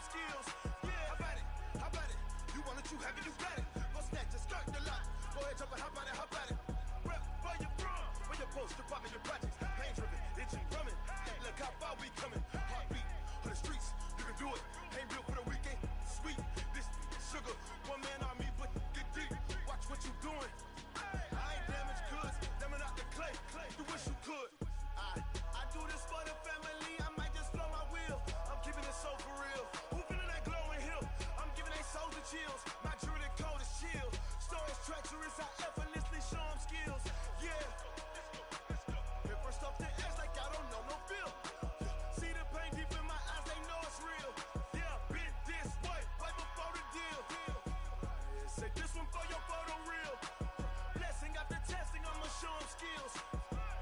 skills. Yeah, how about it? How about it? You want it, you have it, you got it. Go snatch it, skirt the lot. Go ahead, jump it, how about it? How about it? Rep where you from? Where your post, your poppin', your projects. Pain driven, itchy, drumming. Look how far we coming. Heartbeat on the streets, you can do it. Ain't built for the weekend. Sweet, this sugar. One man army, but get deep. Watch what you doing. I ain't damaged goods, them out the clay. You wish you could. I do this for the family. I might just blow my wheel. I'm keeping it so for real. Who feeling that glowing hill? I'm giving they souls the chills. My jewelry code is chill. Stories treacherous, I effortlessly show them skills. Yeah. Hit first off the edge like I don't know no feel. See the pain deep in my eyes, they know it's real. Yeah, been this way, right before the deal. Say this one for your photo real. Blessing after testing, I'ma show them skills.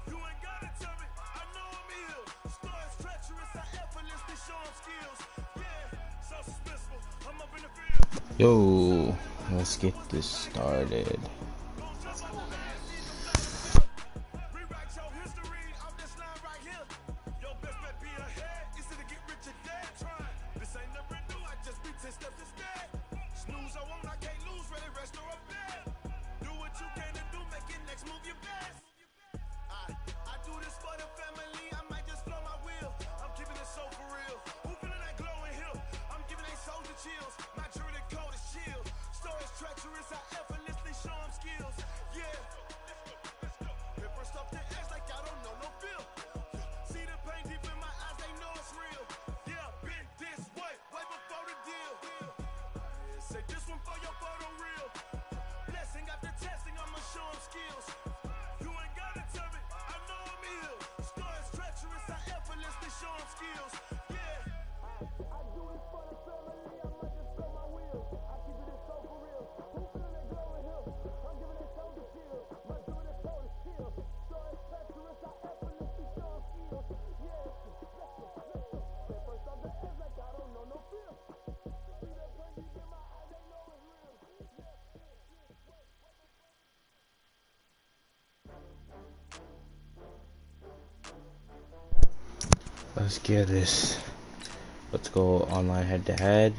You ain't gotta tell me, I know I'm ill. Stories treacherous, I effortlessly show them skills. Yeah, so suspenseful, I'm up in the field. Yo, let's get this started. Rewrite your history off this line right here. Your best bet be ahead, easy to get rich or dead trying. This ain't never new, I just be 10 steps instead. Snooze I won't, I can't lose, ready, rest or a bed. Do what you can to do, make it next move your best. I do this for the family, I might just blow my wheel. I'm keeping it so for real. Who feeling that glowing hill? I'm giving they souls the chills. My jewelry code is chill. Stories treacherous, I effortlessly show them skills. Yeah. Hit first off the edge like I don't know no feel. See the pain deep in my eyes, they know it's real. Yeah, been this way, way before the deal. Say this one for your photo real. Blessing after testing, I'ma show them skills. You ain't gotta tell me, I know I'm ill. Stories treacherous, I effortlessly show them skills. Yeah. I do this for the family, I might just blow my wheel. I keep it so for real. Who feeling that glowing hill? I'm giving they souls the chills. My jewelry code is chill. Stories treacherous, I effortlessly show them skills. Yeah. Say first off the edge like I don't know no feel. See that pain deep in my eyes, they know it's real. Let's get this. Let's go online head to head.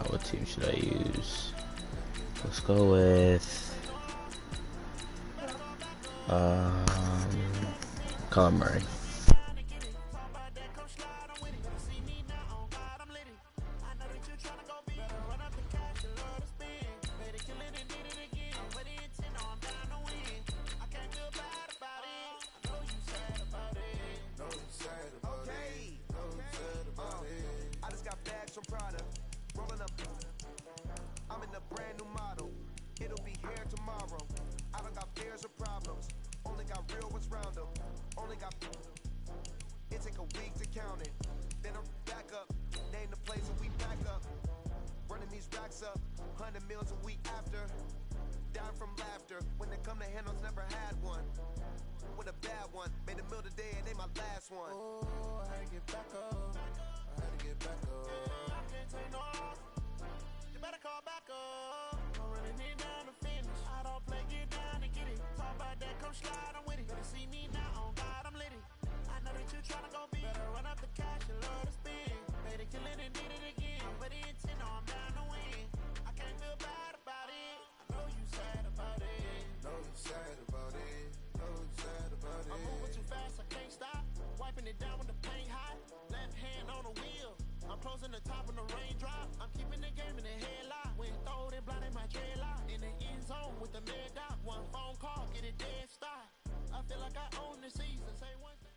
What team should I use? Let's go with Colin Murray. I just got bags from Prada, rolling up. I'm in a brand new model. It'll be here tomorrow. I don't got fears or problems. Only got real ones round them. Only got. It take a week to count it. Then I'm back up. Name the place and we back up. Running these racks up. 100 meals a week after. Dying from laughter. When they come to handles, never had one. With a bad one. Made a meal today and they my last one. Oh, I had to get back up. I had to get back up. I can't take no. You better call back up. I'm running it down to finish. I don't play, get down to get it. Talk about that, come slide, I'm with it. Better see me now, on God, I'm lit it. I know that you tryna go big. Better run up the cash, you love to spin. Better kill it and did it again. I'm ready and 10, no, I'm down to win. I can't feel bad about it. I know you sad about it. Know you sad about it. Know you sad about it. I'm moving too fast, I can't stop. Wiping it down when the paint hot. Left hand on the wheel. I'm closing the top when the raindrop. I'm keeping the game in the headlock. When throwed and blinded my dreadlock. In the end zone with the mid dot. One phone call, get it dead stop. I feel like I own the season. Say one thing.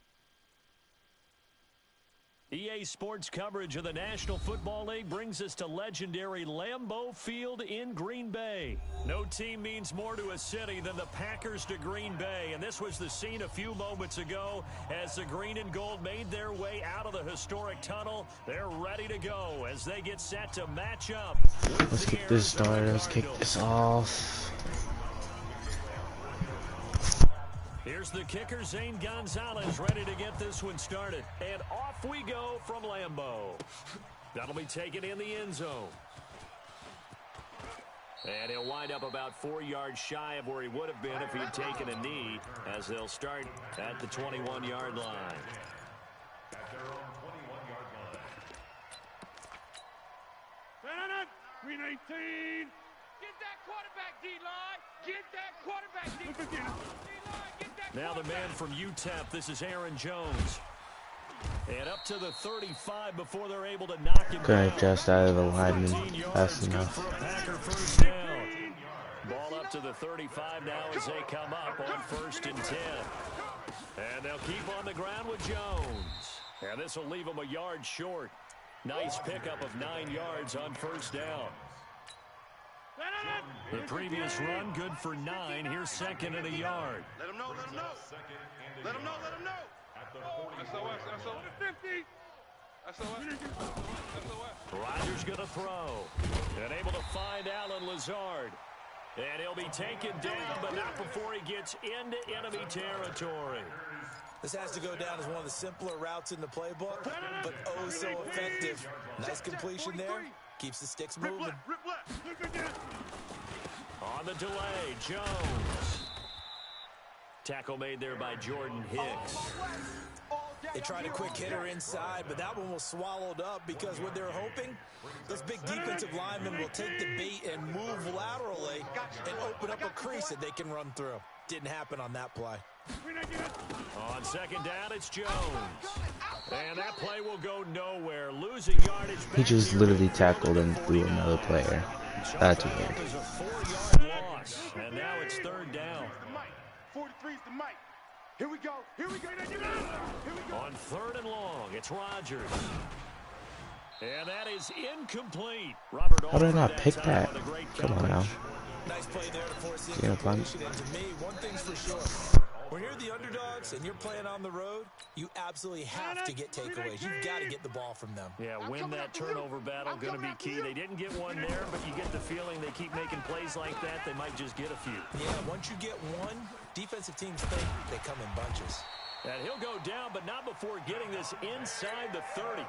EA Sports coverage of the National Football League brings us to legendary Lambeau Field in Green Bay. No team means more to a city than the Packers to Green Bay, and this was the scene a few moments ago as the green and gold made their way out of the historic tunnel. They're ready to go as they get set to match up. Let's get this started. Let's kick this off. Here's the kicker, Zane Gonzalez, ready to get this one started. And off we go from Lambeau. That'll be taken in the end zone. And he'll wind up about 4 yards shy of where he would have been if he had taken a knee, as they'll start at the 21-yard line. At their own 21-yard line. Green 18. Get that quarterback, D-line. Get that quarterback, D-line. Get that Now the man from UTEP, this is Aaron Jones. And up to the 35 before they're able to knock him Gonna down. adjust out of the lineman fast Good enough. for a Packer first down. Ball up to the 35 now as they come up on 1st and 10. And they'll keep on the ground with Jones. And this will leave them a yard short. Nice pickup of 9 yards on 1st down. The previous run, good for 9. Here's 2nd and a yard. Let him know, let him know. Let him know, let him know. SOS, SOS. 50. SOS. Rodgers going to throw. And able to find Alan Lazard. And he'll be taken down, but not before he gets into enemy territory. This has to go down as one of the simpler routes in the playbook, but oh so effective. Nice completion there. Keeps the sticks moving. On the delay, Jones. Tackle made there by Jordan Hicks. They tried a quick hitter inside, but that one was swallowed up because what they're hoping, those big defensive linemen will take the bait and move laterally and open up a crease that they can run through. Didn't happen on that play. On 2nd down, it's Jones. And that play will go nowhere. Losing yardage. He just literally tackled and threw another player. That's weird. It was a 4-yard loss. And now it's 3rd down. 43's the mic. Here we go. Here we go. Here we go. On 3rd and long, it's Rodgers. And that is incomplete. Robert How did I not Alford pick time that? with a great Come on now. Nice play there to force the You gonna punt? incompletion. And to me, one thing's for sure. When you're the underdogs and you're playing on the road, you absolutely have to get takeaways. You've got to get the ball from them. Yeah, win that turnover battle, going to be key. They didn't get one there, but you get the feeling they keep making plays like that, they might just get a few. Yeah, once you get one, defensive teams think they come in bunches. And he'll go down, but not before getting this inside the 30.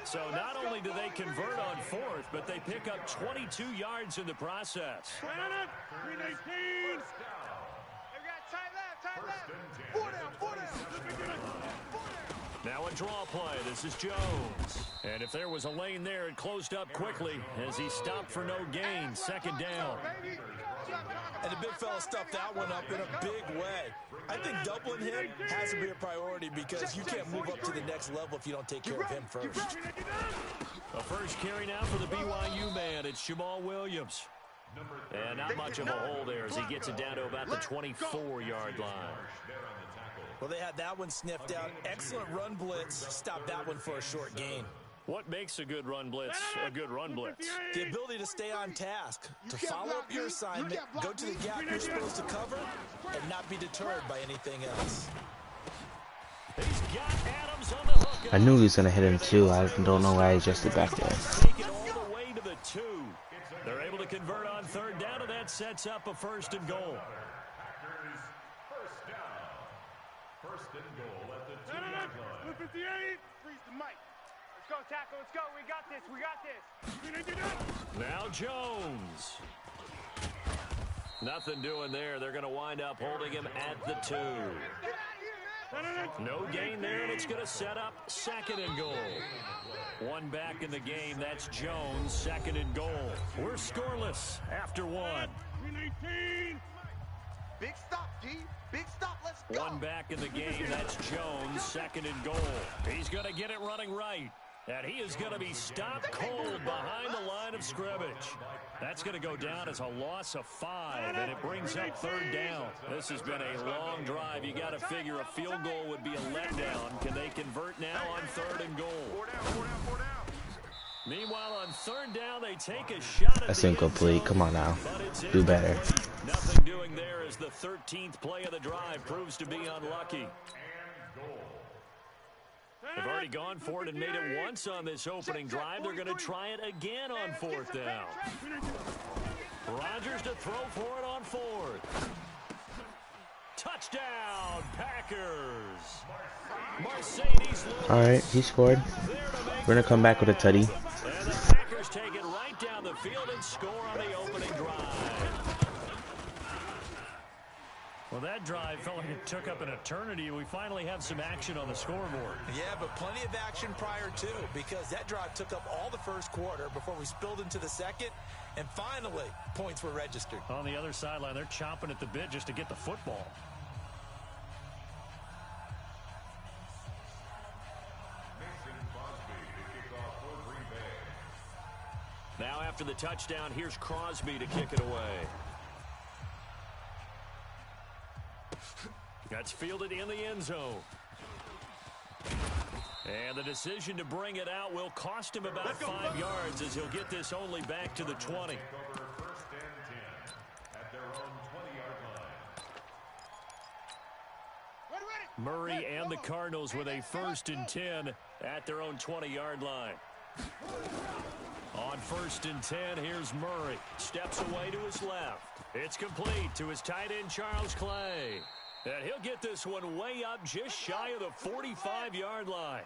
So not only do they convert on 4th, but they pick up 22 yards in the process. Green 18. We got tight left. 4 down. Now a draw play. This is Jones. And if there was a lane there, it closed up quickly as he stopped for no gain. 2nd down. And the big fella stuffed that one up in a big way. I think doubling him has to be a priority because you can't move up to the next level if you don't take care of him first. A first carry now for the BYU man. It's Jamal Williams. And not much of a hole there as he gets it down to about the 24-yard line. Well, they had that one sniffed out. Excellent run blitz. Stopped that one for a short gain. What makes a good run blitz a good run blitz? The ability to stay on task, to follow up your assignment, go to the gap you're supposed to cover, and not be deterred by anything else. He's got Adams on the hook. I knew he was gonna hit him too. I don't know why he adjusted back there. Take it all the way to the 2. They're able to convert on 3rd down, and that sets up a 1st and goal. First and goal at the 2-yard line. 58. Freeze the mic. Let's go, tackle. Let's go. We got this. We got this. Now Jones. Nothing doing there. They're going to wind up holding him at the 2. No gain there, and it's going to set up 2nd and goal. One back in the game. That's Jones. 2nd and goal. We're scoreless after 1. 18. Big stop, D. Big stop. Let's go. One back in the game. That's Jones. 2nd and goal. He's going to get it running right. And he is going to be stopped cold behind the line of scrimmage. That's going to go down as a loss of 5, and it brings up 3rd down. This has been a long drive. You got to figure a field goal would be a letdown. Can they convert now on 3rd and goal? 4 down. Meanwhile, on 3rd down, they take a shot at That's the incomplete. end zone, Come on now. but it's Do better. incomplete. Nothing doing there as the 13th play of the drive proves to be unlucky. They've already gone for it and made it once on this opening drive. They're going to try it again on 4th down. Rodgers to throw for it on 4th. Touchdown, Packers. Mercedes Lewis. All right, he scored. We're gonna come back with a tutty. And the Packers take it right down the field and score on the opening drive. Well, that drive felt like it took up an eternity. We finally have some action on the scoreboard. Yeah, but plenty of action prior to, because that drive took up all the first quarter before we spilled into the second, and finally, points were registered. On the other sideline, they're chomping at the bit just to get the football. Now after the touchdown, here's Crosby to kick it away. That's fielded in the end zone. And the decision to bring it out will cost him about 5 yards as he'll get this only back to the 20. Murray and the Cardinals with a 1st and 10 at their own 20-yard line. On 1st and 10, here's Murray. Steps away to his left. It's complete to his tight end, Charles Clay. And he'll get this one way up just shy of the 45-yard line.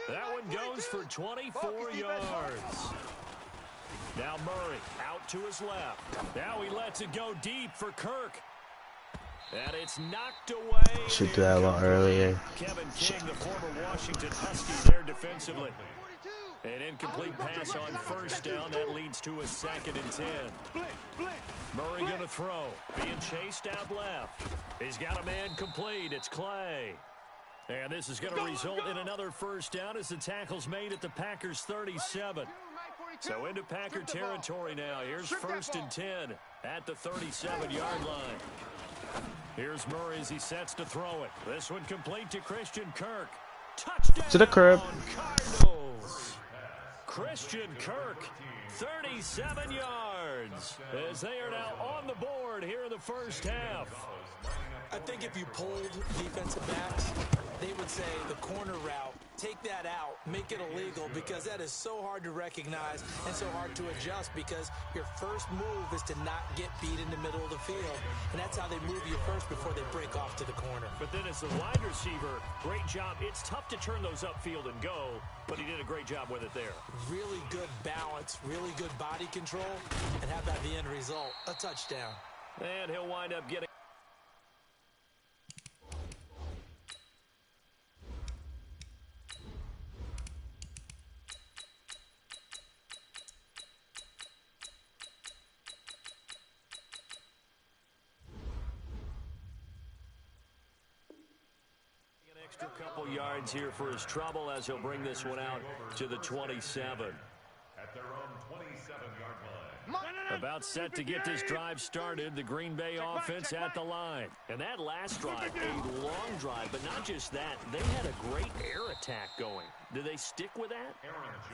That one goes for 24 yards. Now Murray out to his left. Now he lets it go deep for Kirk. And it's knocked away. Should do that a lot earlier. Kevin King, the former Washington Husky, there defensively. An incomplete pass on 1st down. That leads to a 2nd and 10. Murray going to throw. Being chased out left. He's got a man complete. It's Clay. And this is going to result in another 1st down as the tackle's made at the Packers 37. So into Packer territory now. Here's 1st and 10 at the 37-yard line. Here's Murray as he sets to throw it. This one complete to Christian Kirk. Touchdown to the curb. Cardinals. Christian Kirk, 37 yards, as they are now on the board here in the 1st half. I think if you polled defensive backs, they would say the corner route, take that out, make it illegal, because that is so hard to recognize and so hard to adjust, because your first move is to not get beat in the middle of the field, and that's how they move you first before they break off to the corner. But then as the wide receiver, great job. It's tough to turn those upfield and go, but he did a great job with it there. Really good balance, really good body control, and how about the end result? A touchdown. And he'll wind up getting... extra couple yards here for his trouble as he'll bring this one out to the 27. At their own 27-yard line. About set to get this drive started, the Green Bay offense at the line. And that last drive, a long drive, but not just that. They had a great air attack going. Do they stick with that?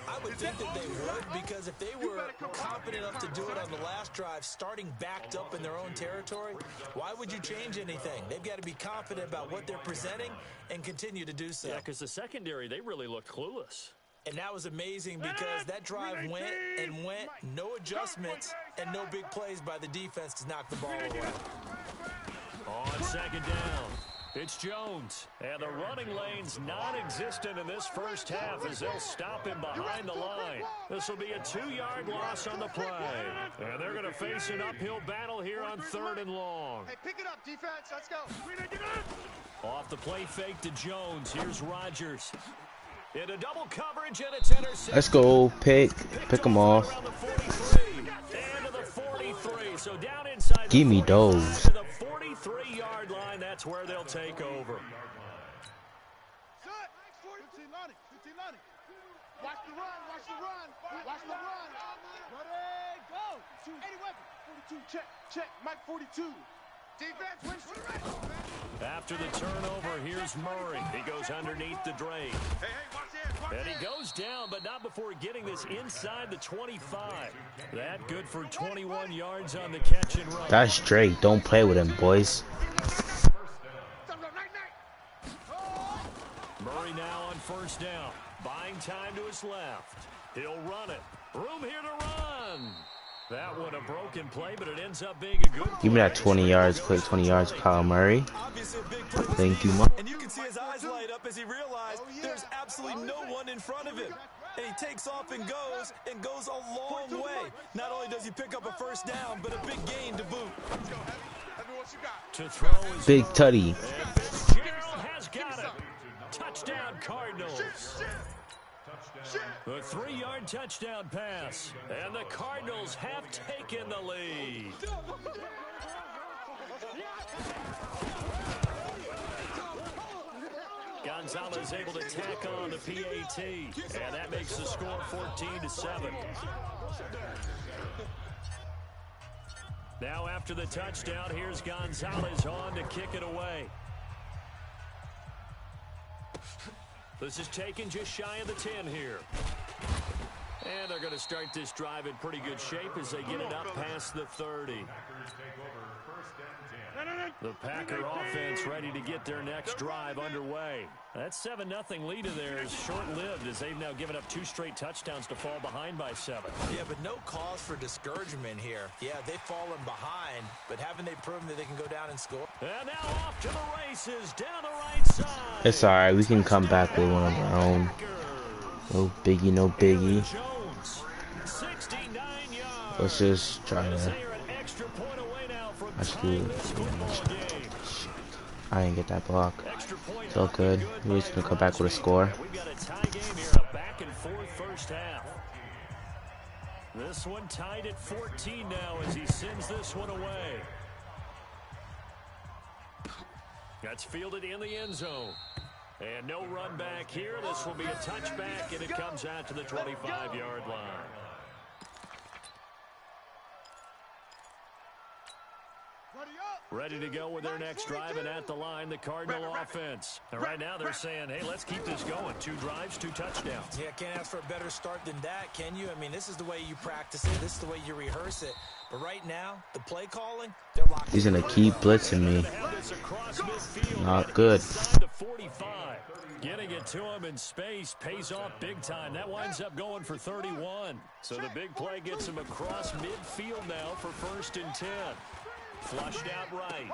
I would think that they would, because if they were confident enough to do it on the last drive, starting backed up in their own territory, why would you change anything? They've got to be confident about what they're presenting and continue to do so. Yeah, because the secondary, they really looked clueless. And that was amazing, because that drive went and went, no adjustments, and no big plays by the defense to knock the ball away. On 2nd down, it's Jones. And the running lane's non-existent in this 1st half as they'll stop him behind the line. This will be a 2-yard loss on the play. And they're going to face an uphill battle here on 3rd and long. Hey, pick it up, defense. Let's go. Off the play fake to Jones. Here's Rodgers. Into double coverage, and it's intercepted. Let's go. Pick them off. Around the 43, and to the 43. So down inside. Give me those. To the 43-yard line. That's where they'll take over. Watch the run. Watch the run. Watch the run. Ready, go. 80 weapon. 42. Check. Mike 42. Defense, after the turnover, here's Murray. He goes underneath the drain. Hey, watch it. And he goes down, but not before getting this inside the 25. That good for 21 yards on the catch and run. That's Drake. Don't play with him, boys. Murray now on 1st down. Buying time to his left. He'll run it. Room here to run. That one a broken play, but it ends up being a good play. Give me that 20 yards, quick 20 yards, Kyle Murray. Thank you, Mom. And you can see his eyes light up as he realized there's absolutely no one in front of him. And he takes off and goes a long way. Not only does he pick up a 1st down, but a big gain to boot. To throw is Big Tutty. and Fitzgerald has got it. Touchdown Cardinals. The 3-yard touchdown pass, and the Cardinals have taken the lead. Gonzalez able to tack on the PAT, and that makes the score 14-7. Now after the touchdown, here's Gonzalez on to kick it away. This is taken just shy of the 10 here. And they're going to start this drive in pretty good shape as they get it up past the 30. The Packer offense ready to get their next drive underway. That 7-0 lead of theirs is short-lived as they've now given up 2 straight touchdowns to fall behind by 7. Yeah, but no cause for discouragement here. Yeah, they've fallen behind, but haven't they proven that they can go down and score? And now off to the races down the right side. It's alright. We can come back with one of our own. No biggie, no biggie. Jones, 69 yards. Let's just try to. They're an extra point away now from Let's tying do it. this football game. I didn't get that block. Extra point It's all good. We're just gonna come back with a score. We've got a tie game here, a back and forth first half. This one tied at 14 now as he sends this one away. That's fielded in the end zone. And no run back here. This will be a touchback, and it comes out to the 25-yard line. Ready to go with their next drive, and at the line, the Cardinal offense. And right now they're saying, hey, let's keep this going. 2 drives, 2 touchdowns. Yeah, can't ask for a better start than that, can you? I mean, this is the way you practice it. This is the way you rehearse it. But right now, the play calling, they're locked. He's gonna keep blitzing me. Not good. Getting it to him in space pays off big time. That winds up going for 31. So the big play gets him across midfield now for 1st and 10. Flushed out right.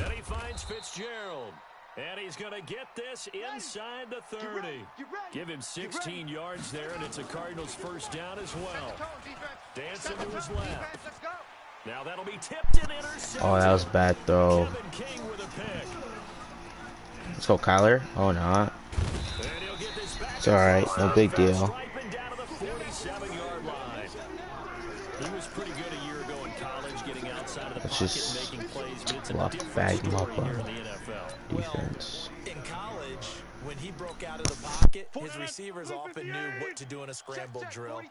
And he finds Fitzgerald. And he's going to get this inside the 30. Give him 16 yards there, and it's a Cardinals first down as well. Dancing to his left. Now that'll be tipped and intercepted. Oh, that was a bad throw. Kevin King with a pick. Let's go, Kyler. Oh, not. It's alright. No big deal. Down to the 47-yard line. He was pretty good a year ago in college, getting outside of the Let's pocket just and making plays, but it's a block, different bag him story up here in on the NFL. defense. In college, when he broke out of the pocket, his receivers often knew what to do in a scramble drill.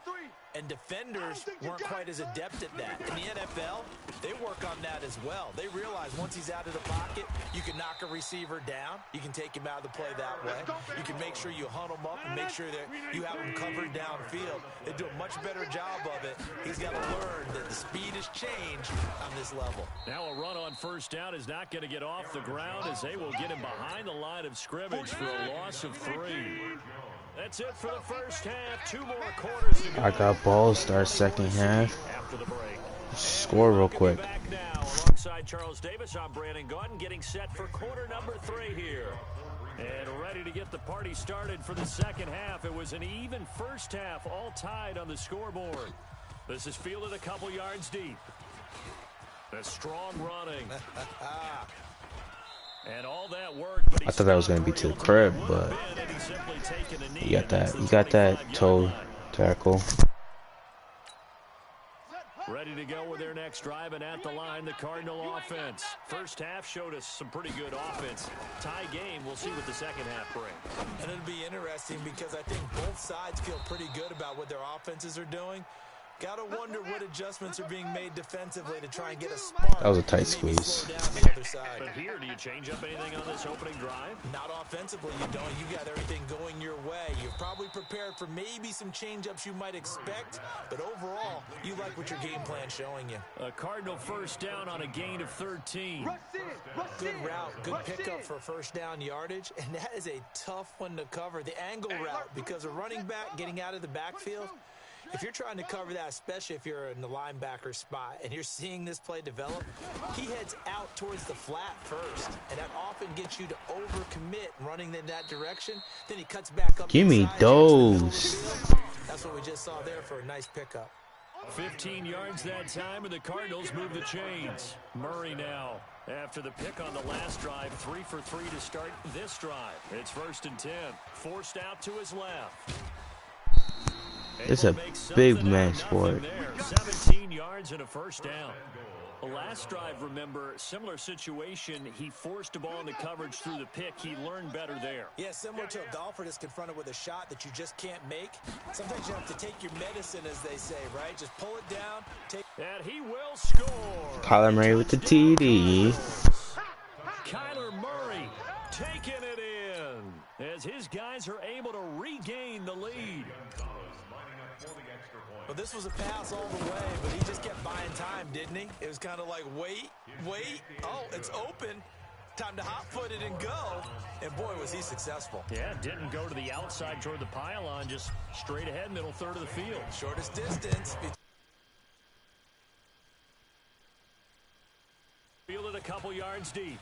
And defenders weren't quite as adept at that. In the NFL, they work on that as well. They realize once he's out of the pocket, you can knock a receiver down. You can take him out of the play that way. You can make sure you hunt him up and make sure that you have him covered downfield. They do a much better job of it. He's got to learn that the speed has changed on this level. Now a run on first down is not going to get off the ground as they will get him behind the line of scrimmage for a loss of 3. That's it for the first half. 2 more quarters to go. I got balls. Start second half. After the break. Score real quick. Back now alongside Charles Davis. I'm Brandon Gordon getting set for quarter number 3 here. And ready to get the party started for the second half. It was an even first half, all tied on the scoreboard. This is fielded a couple yards deep. The strong running. And all that work, but I thought that was gonna be to the crib, but you got that. You got that toe tackle. Ready to go with their next drive, and at the line, the Cardinal offense. First half showed us some pretty good offense. Tie game, we'll see what the second half brings. And it'll be interesting because I think both sides feel pretty good about what their offenses are doing. Got to wonder what adjustments are being made defensively to try and get a spark. That was a tight squeeze. But here, do you change up anything on this opening drive? Not offensively, you don't. You got everything going your way. You've probably prepared for maybe some change-ups you might expect, but overall, you like what your game plan's showing you. A Cardinal first down on a gain of 13. Good route, good pickup for first down yardage, and that is a tough one to cover. The angle route, because a running back getting out of the backfield, if you're trying to cover that, especially if you're in the linebacker spot and you're seeing this play develop, he heads out towards the flat first, and that often gets you to overcommit running in that direction. Then he cuts back up. Give me those. That's what we just saw there for a nice pickup. 15 yards that time, and the Cardinals move the chains. Murray now After the pick on the last drive, 3 for 3 to start this drive. It's 1st and 10. Forced out to his left. It's a big man sport. 17 yards and a first down. The last drive, remember, similar situation. He forced a ball into coverage through the pick. He learned better there. Yeah, similar to a golfer that's confronted with a shot that you just can't make. Sometimes you have to take your medicine, as they say, right? Just pull it down. And he will score. Kyler Murray with the TD. Kyler Murray taking it in as his guys are able to regain the lead. Well, this was a pass all the way, but he just kept buying time, didn't he? It was kind of like, wait. Oh, it's open. Time to hot-foot it and go. And, boy, was he successful. Yeah, didn't go to the outside toward the pylon, just straight ahead, middle third of the field. Shortest distance. Fielded a couple yards deep.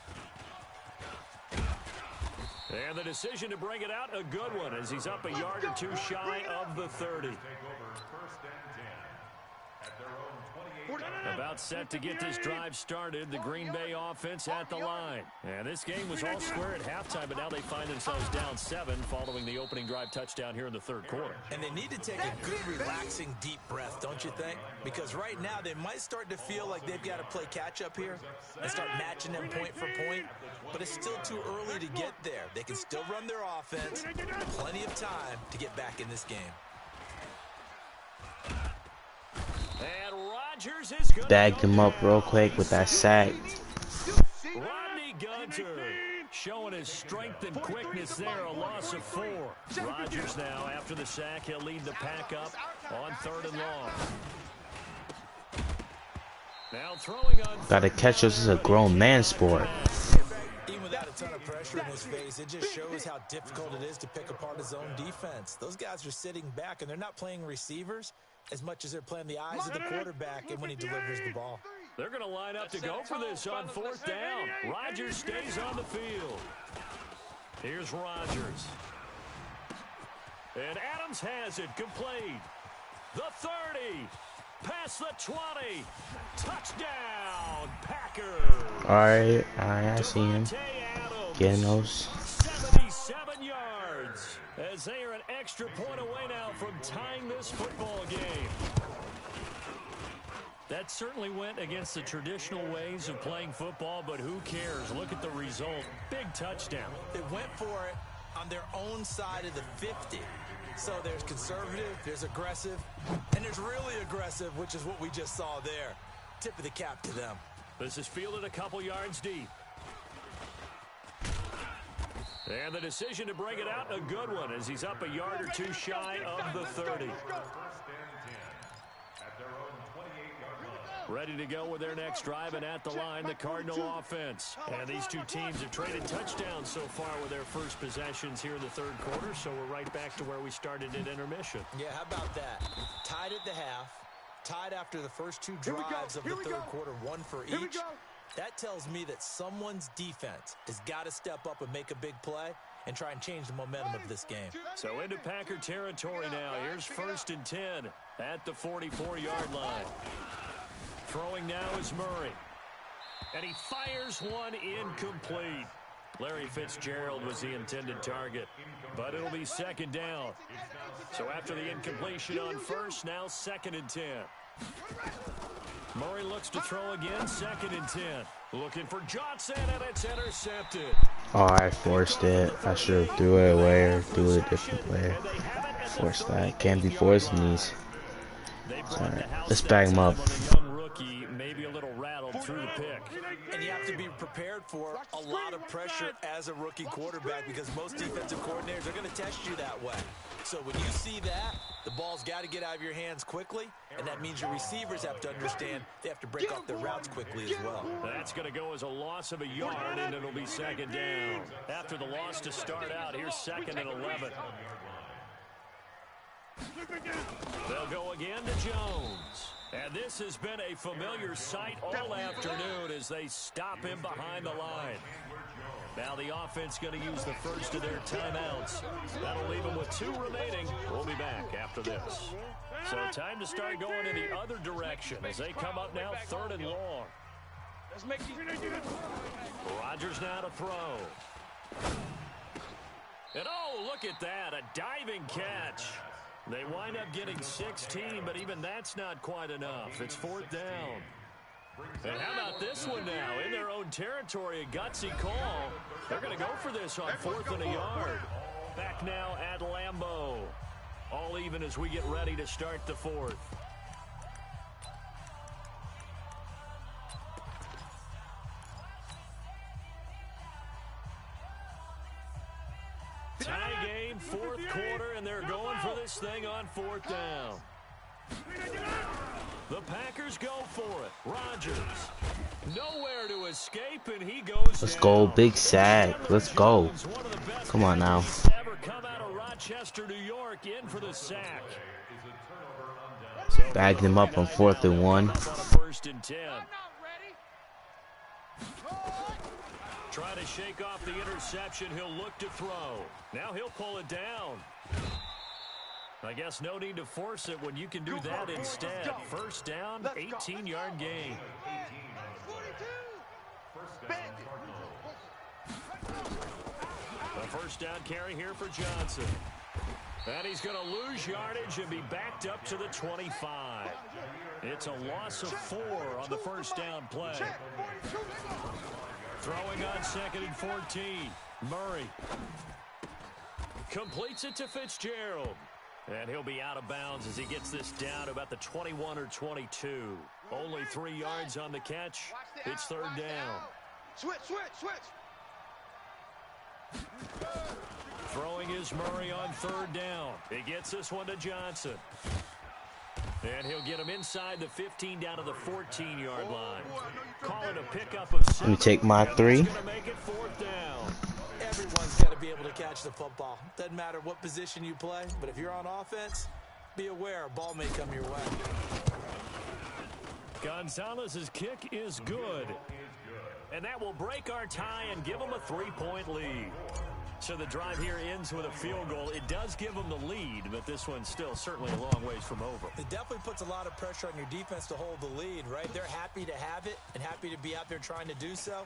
And the decision to bring it out, a good one, as he's up a yard or two shy of the 30. About set to get this drive started, the Green Bay offense at the line. And this game was all square at halftime, but now they find themselves down 7 following the opening drive touchdown here in the third quarter. And they need to take a good, relaxing, deep breath, don't you think? Because right now they might start to feel like they've got to play catch-up here and start matching them point for point. But it's still too early to get there. They can still run their offense. Plenty of time to get back in this game. And Rodgers is going Bagged him up real quick with that sack. Rodney Gunter showing his strength and quickness there, a loss of 4. Rodgers now, after the sack, he'll lead the pack up on 3rd and long. Now throwing on. Gotta catch us. This is a grown man sport. Even without a ton of pressure in his face, it just shows how difficult it is to pick apart his own defense. Those guys are sitting back, and they're not playing receivers as much as they're playing the eyes of the quarterback and when he delivers the ball. They're going to line up to go for this on 4th down. Rodgers stays on the field. Here's Rodgers. And Adams has it complete. The 30. Past the 20. Touchdown, Packers. All right, I see him getting those. 77 yards as they are an extra point away now from tying this football game. That certainly went against the traditional ways of playing football, but who cares? Look at the result. Big touchdown. They went for it on their own side of the 50. So there's conservative, there's aggressive, and there's really aggressive, which is what we just saw there. Tip of the cap to them. This is fielded a couple yards deep. And the decision to bring it out, a good one, as he's up a yard or two shy of the 30. Ready to go with their next drive, and at the line, the Cardinal offense. And these two teams have traded touchdowns so far with their first possessions here in the third quarter, so we're right back to where we started at intermission. Yeah, how about that? Tied at the half, tied after the first 2 drives of the third quarter, 1 for each. That tells me that someone's defense has got to step up and make a big play and try and change the momentum of this game. So into Packer territory now. Here's 1st and 10 at the 44-yard line. Throwing now is Murray. And he fires one incomplete. Larry Fitzgerald was the intended target, but it'll be 2nd down. So after the incompletion on 1st, now 2nd and 10. Murray looks to throw again, 2nd and 10. Looking for Johnson, and it's intercepted. Oh, I forced it. I should have threw it away or threw it a different way. Forced that. Can't be forcing these. Alright, let's bag him up. Maybe a little rattled through the pick. And you have to be prepared for a lot of pressure as a rookie quarterback because most defensive coordinators are going to test you that way. So when you see that, the ball's got to get out of your hands quickly, and that means your receivers have to understand they have to break off their routes quickly as well. That's going to go as a loss of a yard, and it'll be 2nd down. After the loss to start out, here's 2nd and 11. They'll go again to Jones. And this has been a familiar sight all afternoon as they stop him behind the line. Now the offense going to use the first of their timeouts. That'll leave them with 2 remaining. We'll be back after this. So time to start going in the other direction as they come up now 3rd and long. Rodgers now to throw. And oh, look at that, a diving catch. They wind up getting 16, but even that's not quite enough. It's 4th down. And how about this one now? In their own territory, a gutsy call. They're going to go for this on 4th and a yard. Back now at Lambeau. All even as we get ready to start the 4th. Tie game, 4th quarter, and they're going for this thing on 4th down. The Packers go for it. Rodgers, nowhere to escape, and he goes Let's down. go, big sack. Let's go. Come on now. Ever come out of Rochester, New York, in for the sack. Bagged him up on 4th and 1. 1st and 10. Try to shake off the interception. He'll look to throw. Now he'll pull it down. I guess no need to force it when you can do that instead. 1st down, 18-yard gain. A 1st down carry here for Johnson. And he's going to lose yardage and be backed up to the 25. It's a loss of 4 on the 1st down play. Throwing on 2nd and 14. Murray completes it to Fitzgerald. And he'll be out of bounds as he gets this down to about the 21 or 22. Only 3 yards on the catch. It's 3rd down. Switch. Throwing is Murray on 3rd down. He gets this one to Johnson. And he'll get him inside the 15 down to the 14-yard line. Call it a pickup of 7. Let me take my 3. Gonna make it 4th down. Everyone's got to be able to catch the football. Doesn't matter what position you play, but if you're on offense, be aware a ball may come your way. Gonzalez's kick is good. And that will break our tie and give them a 3-point lead. So the drive here ends with a field goal. It does give them the lead, but this one's still certainly a long ways from over. It definitely puts a lot of pressure on your defense to hold the lead, right? They're happy to have it and happy to be out there trying to do so.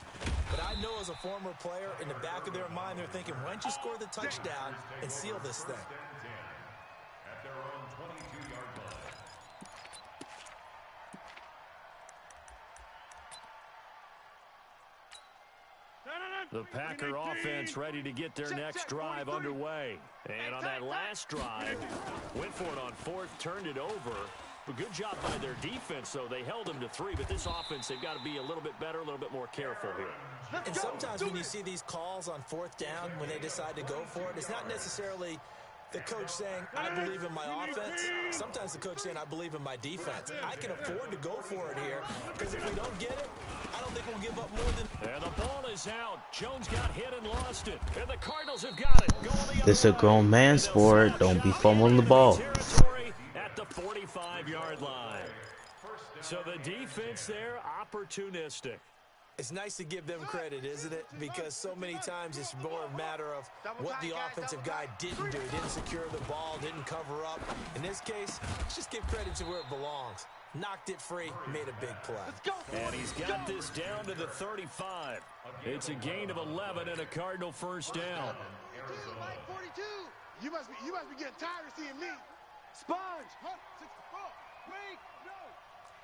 But I know as a former player, in the back of their mind, they're thinking, why don't you score the touchdown and seal this thing? At their own 22-yard line. The Packer offense ready to get their next drive underway. And on that last drive, went for it on 4th, turned it over. A good job by their defense, though. They held them to 3, but this offense, they've got to be a little bit better, a little bit more careful here. And sometimes when you see these calls on 4th down, when they decide to go for it, it's not necessarily the coach saying, I believe in my offense. Sometimes the coach saying, I believe in my defense. I can afford to go for it here, because if we don't get it, I don't think we'll give up more than... And the ball is out. Jones got hit and lost it. And the Cardinals have got it. This is a grown man sport. Don't be fumbling the ball. At the 45-yard line. So the defense there, opportunistic. It's nice to give them credit, isn't it? Because so many times it's more a matter of what the offensive guy didn't do. He didn't secure the ball, didn't cover up. In this case, let's just give credit to where it belongs. Knocked it free, made a big play. And he's got this down to the 35. It's a gain of 11 and a Cardinal 1st down. 42. You must be getting tired of seeing me. Sponge. Wait, no.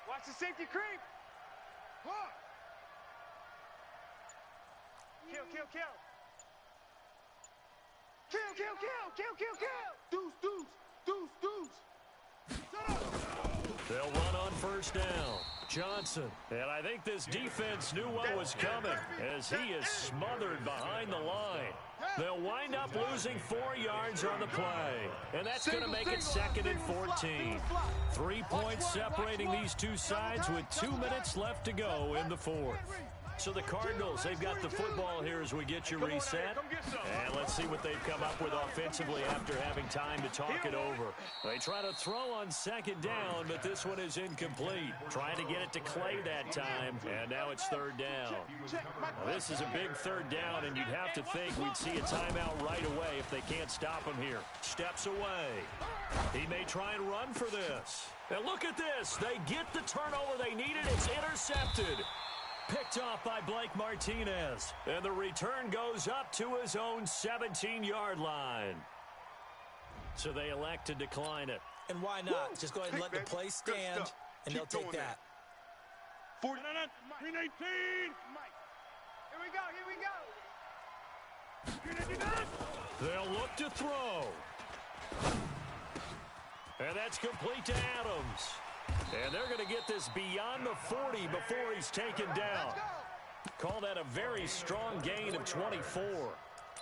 Watch the safety creep. Kill. Deuce. Shut up. They'll run on 1st down. Johnson. And I think this defense knew what was coming as he is smothered behind the line. They'll wind up losing 4 yards on the play. And that's going to make it 2nd and 14. 3 points separating these two sides with 2 minutes left to go in the 4th. So the Cardinals, they've got the football here as we get you reset. And let's see what they've come up with offensively after having time to talk it over. They try to throw on 2nd down, but this one is incomplete. Trying to get it to Clay that time, and now it's 3rd down. Now, this is a big 3rd down, and you'd have to think we'd see a timeout right away if they can't stop him here. Steps away. He may try and run for this. And look at this. They get the turnover they needed. It's intercepted. Picked off by Blake Martinez. And the return goes up to his own 17-yard line. So they elect to decline it. And why not? Just go ahead and let the play stand, and they'll take that. 49, green 18. Here we go. They'll look to throw. And that's complete to Adams. And they're going to get this beyond the 40 before he's taken down. Call that a very strong gain of 24.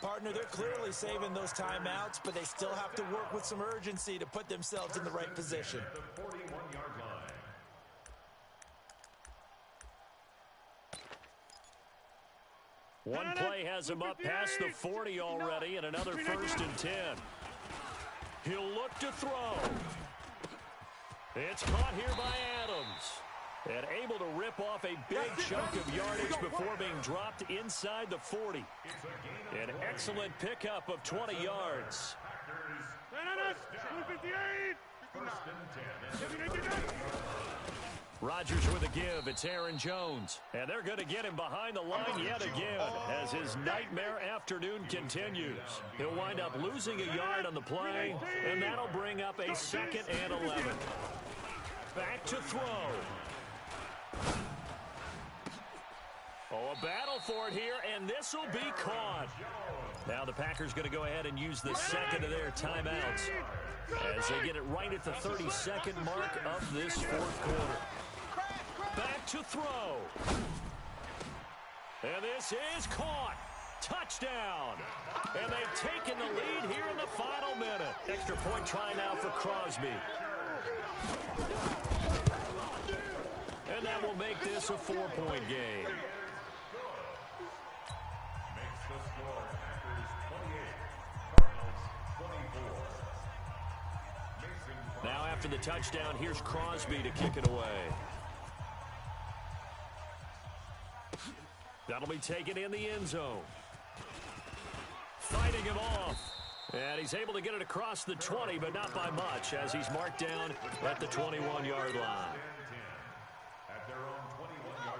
Partner, they're clearly saving those timeouts, but they still have to work with some urgency to put themselves in the right position. The 41-yard line. One play has him up past the 40 already, and another 1st and 10. He'll look to throw. It's caught here by Adams. And able to rip off a big chunk of yardage before being dropped inside the 40. An excellent pickup of 20 yards. Rodgers with a give. It's Aaron Jones. And they're going to get him behind the line yet again as his nightmare afternoon continues. He'll wind up losing a yard on the play, and that'll bring up a 2nd and 11. Back to throw. Oh, a battle for it here, and this will be caught. Now the Packers going to go ahead and use the 2nd of their timeouts as they get it right at the 32nd mark of this 4th quarter. Back to throw. And this is caught. Touchdown. And they've taken the lead here in the final minute. Extra point try now for Crosby. And that will make this a 4-point game. Makes the score Packers 28, Cardinals 24. Now after the touchdown, here's Crosby to kick it away. That'll be taken in the end zone. Fighting him off. And he's able to get it across the 20, but not by much, as he's marked down at the 21-yard line.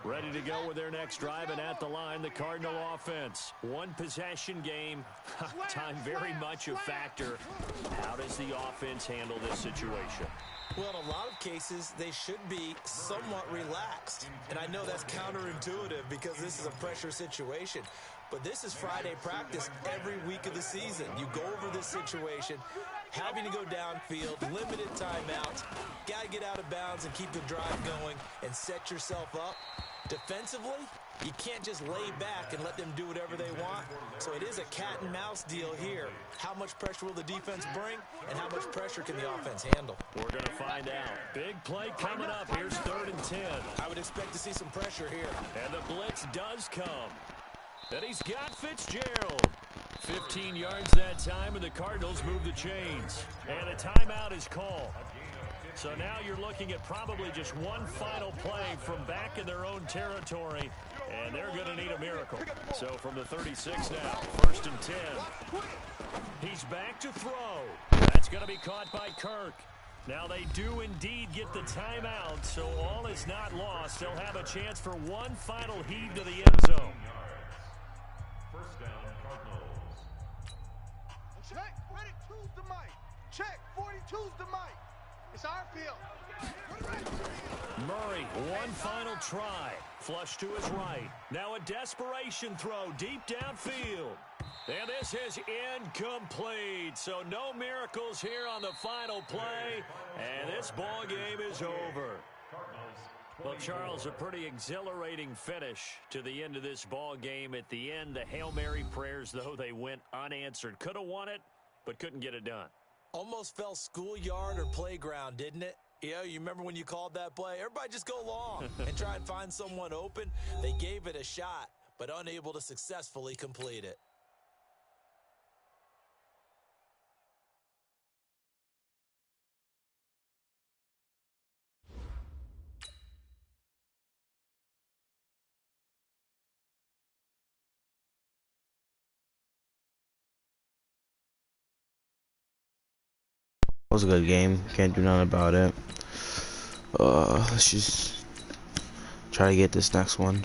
Ready to go with their next drive, and at the line, the Cardinal offense. One possession game. Time very much a factor. How does the offense handle this situation? Well, in a lot of cases, they should be somewhat relaxed. And I know that's counterintuitive because this is a pressure situation. But this is Friday practice every week of the season. You go over this situation, having to go downfield, limited timeouts, got to get out of bounds and keep the drive going and set yourself up. Defensively, you can't just lay back and let them do whatever they want. So it is a cat and mouse deal here. How much pressure will the defense bring, and how much pressure can the offense handle? We're going to find out. Big play coming up. Here's 3rd and 10. I would expect to see some pressure here. And the blitz does come. And he's got Fitzgerald. 15 yards that time, and the Cardinals move the chains. And a timeout is called. So now you're looking at probably just one final play from back in their own territory, and they're going to need a miracle. So from the 36 now, 1st and 10. He's back to throw. That's going to be caught by Kirk. Now they do indeed get the timeout, so all is not lost. They'll have a chance for one final heave to the end zone. 1st down, Cardinals. Check, 42's the mic. Check, 42's the mic. It's our field. Murray, one final try. Flush to his right. Now a desperation throw deep downfield. And this is incomplete. So no miracles here on the final play. And this ball game is over. Well, Charles, a pretty exhilarating finish to the end of this ball game. At the end, the Hail Mary prayers, though, they went unanswered. Could have won it, but couldn't get it done. Almost felt schoolyard or playground, didn't it? Yeah, you remember when you called that play? Everybody just go long and try and find someone open. They gave it a shot, but unable to successfully complete it. It was a good game. Can't do nothing about it. Let's just try to get this next one.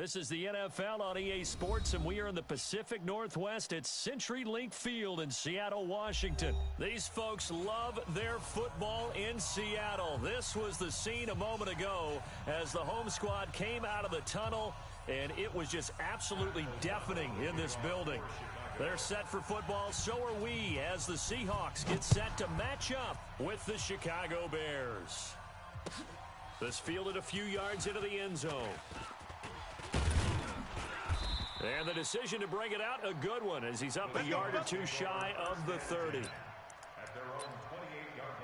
This is the NFL on EA Sports, and we are in the Pacific Northwest at CenturyLink Field in Seattle, Washington. These folks love their football in Seattle. This was the scene a moment ago as the home squad came out of the tunnel, and it was just absolutely deafening in this building. They're set for football, so are we, as the Seahawks get set to match up with the Chicago Bears. This fielded a few yards into the end zone. And the decision to bring it out, a good one, as he's up a yard or two shy of the 30. At their own 28-yard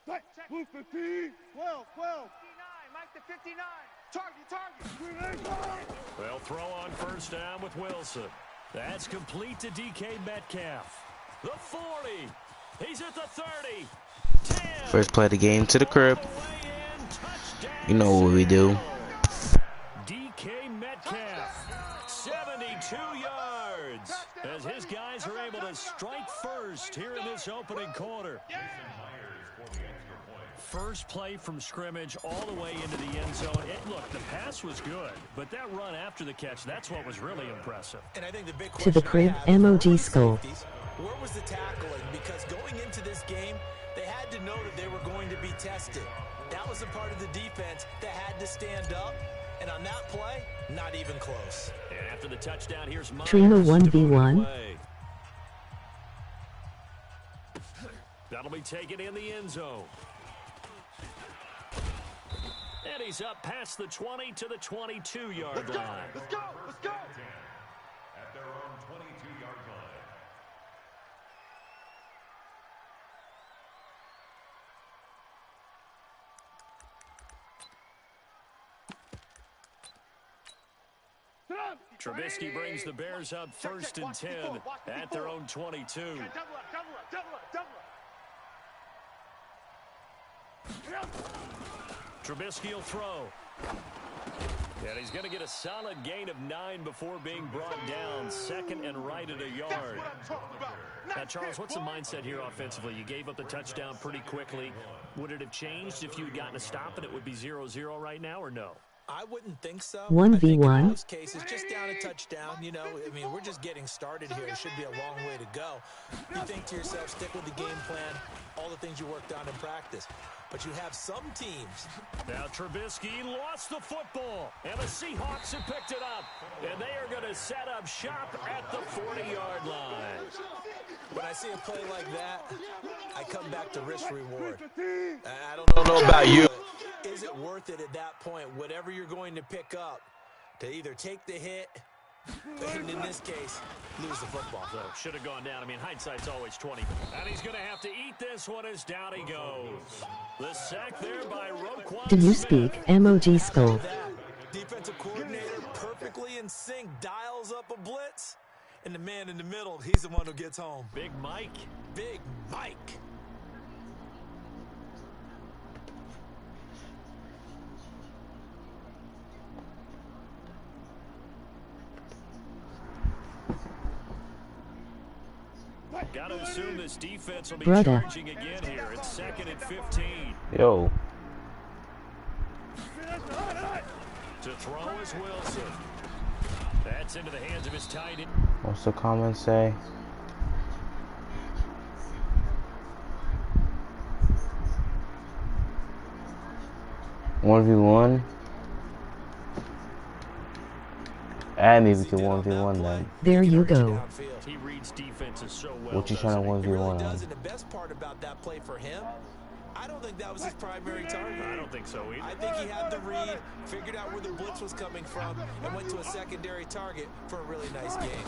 line. Move 15. 12. 59. Mike the 59. Target. They'll throw on first down with Wilson. That's complete to DK Metcalf. The 40. He's at the 30. 10. First play of the game to the crib. You know what we do. DK Metcalf, 72 yards, as his guys are able to strike first here in this opening quarter. First play from scrimmage all the way into the end zone. Look, the pass was good, but that run after the catch, that's what was really impressive. And I think the big To the crib, MOG Skull. Where was the tackling? Because going into this game, they had to know that they were going to be tested. That was a part of the defense that had to stand up. And on that play, not even close. And after the touchdown, here's Myers. Trina 1v1. That'll be taken in the end zone. And he's up past the 20 to the 22-yard line. Let's go. At their own 22-yard line. Trubisky brings the Bears up first and 10 at their own 22. Double up. Trubisky will throw. And he's going to get a solid gain of 9 before being brought down. Second and right at a yard. Now, Charles, what's the mindset here offensively? You gave up the touchdown pretty quickly. Would it have changed if you had gotten a stop and it would be 0-0 right now, or no? I wouldn't think so. 1v1. In most cases, just down a touchdown, you know. I mean, we're just getting started here. It should be a long way to go. You think to yourself, stick with the game plan, all the things you worked on in practice. But you have some teams. Now Trubisky lost the football, and the Seahawks have picked it up. And they are going to set up shop at the 40-yard line. When I see a play like that, I come back to risk-reward. I don't know about you. Is it worth it at that point, whatever you're going to pick up, to either take the hit, and in this case, lose the football? So should have gone down. I mean, hindsight's always 20. And he's going to have to eat this one as down he goes. The sack there by Roquan Do you Smith. speak MOG Skull? Defensive coordinator perfectly in sync, dials up a blitz, and the man in the middle, he's the one who gets home. Big Mike. Big Mike. Got to assume this defense will be Brother. charging again here. It's second and 15. Yo. To throw is Wilson. That's into the hands of his tight end. What's the comment say? One v one. Add me to 1v1 then. There you go. He reads defenses so well. What you trying to doesn't he? 1v1 Really on? does, and the best part about that play for him, I don't think that was his primary target. I don't think so either. I think he had the read, figured out where the blitz was coming from, and went to a secondary target for a really nice game.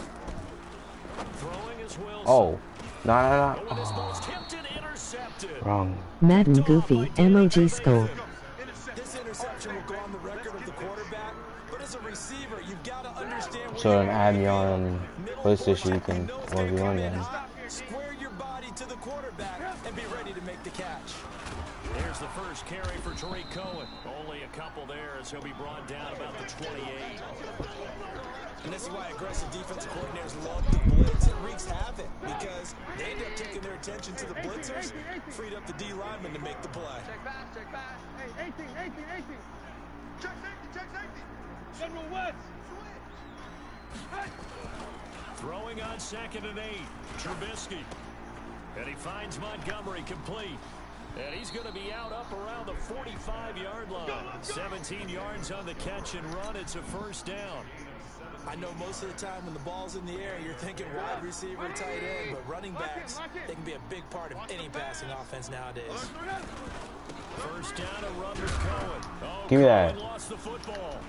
Throwing is Wilson. Oh. No. With his ball's tipped and intercepted. Wrong. Madden Goofy MOG Skull. This interception will go on the record of the quarterback, but as a receiver, you've got to understand where So you're then add me going. on PlayStation, you can 1v1 then. Square your body to the quarterback and be ready to make the catch. Here's the first carry for Tariq Cohen. Only a couple there as he'll be brought down about the 28. And this is why aggressive defensive coordinators love the blitz. It wreaks havoc because they end up taking their attention to the blitzers, freed up the D lineman to make the play. Check back. Hey, 18. Check safety. General West. Hey. Throwing on 2nd and 8. Trubisky. And he finds Montgomery complete. And he's going to be out up around the 45-yard line. 17 yards on the catch and run. It's a first down. I know most of the time when the ball's in the air, you're thinking wide receiver, tight end, but running backs, they can be a big part of any passing offense nowadays. First down and run with Cohen. Oh, Give me that. Cohen lost the football.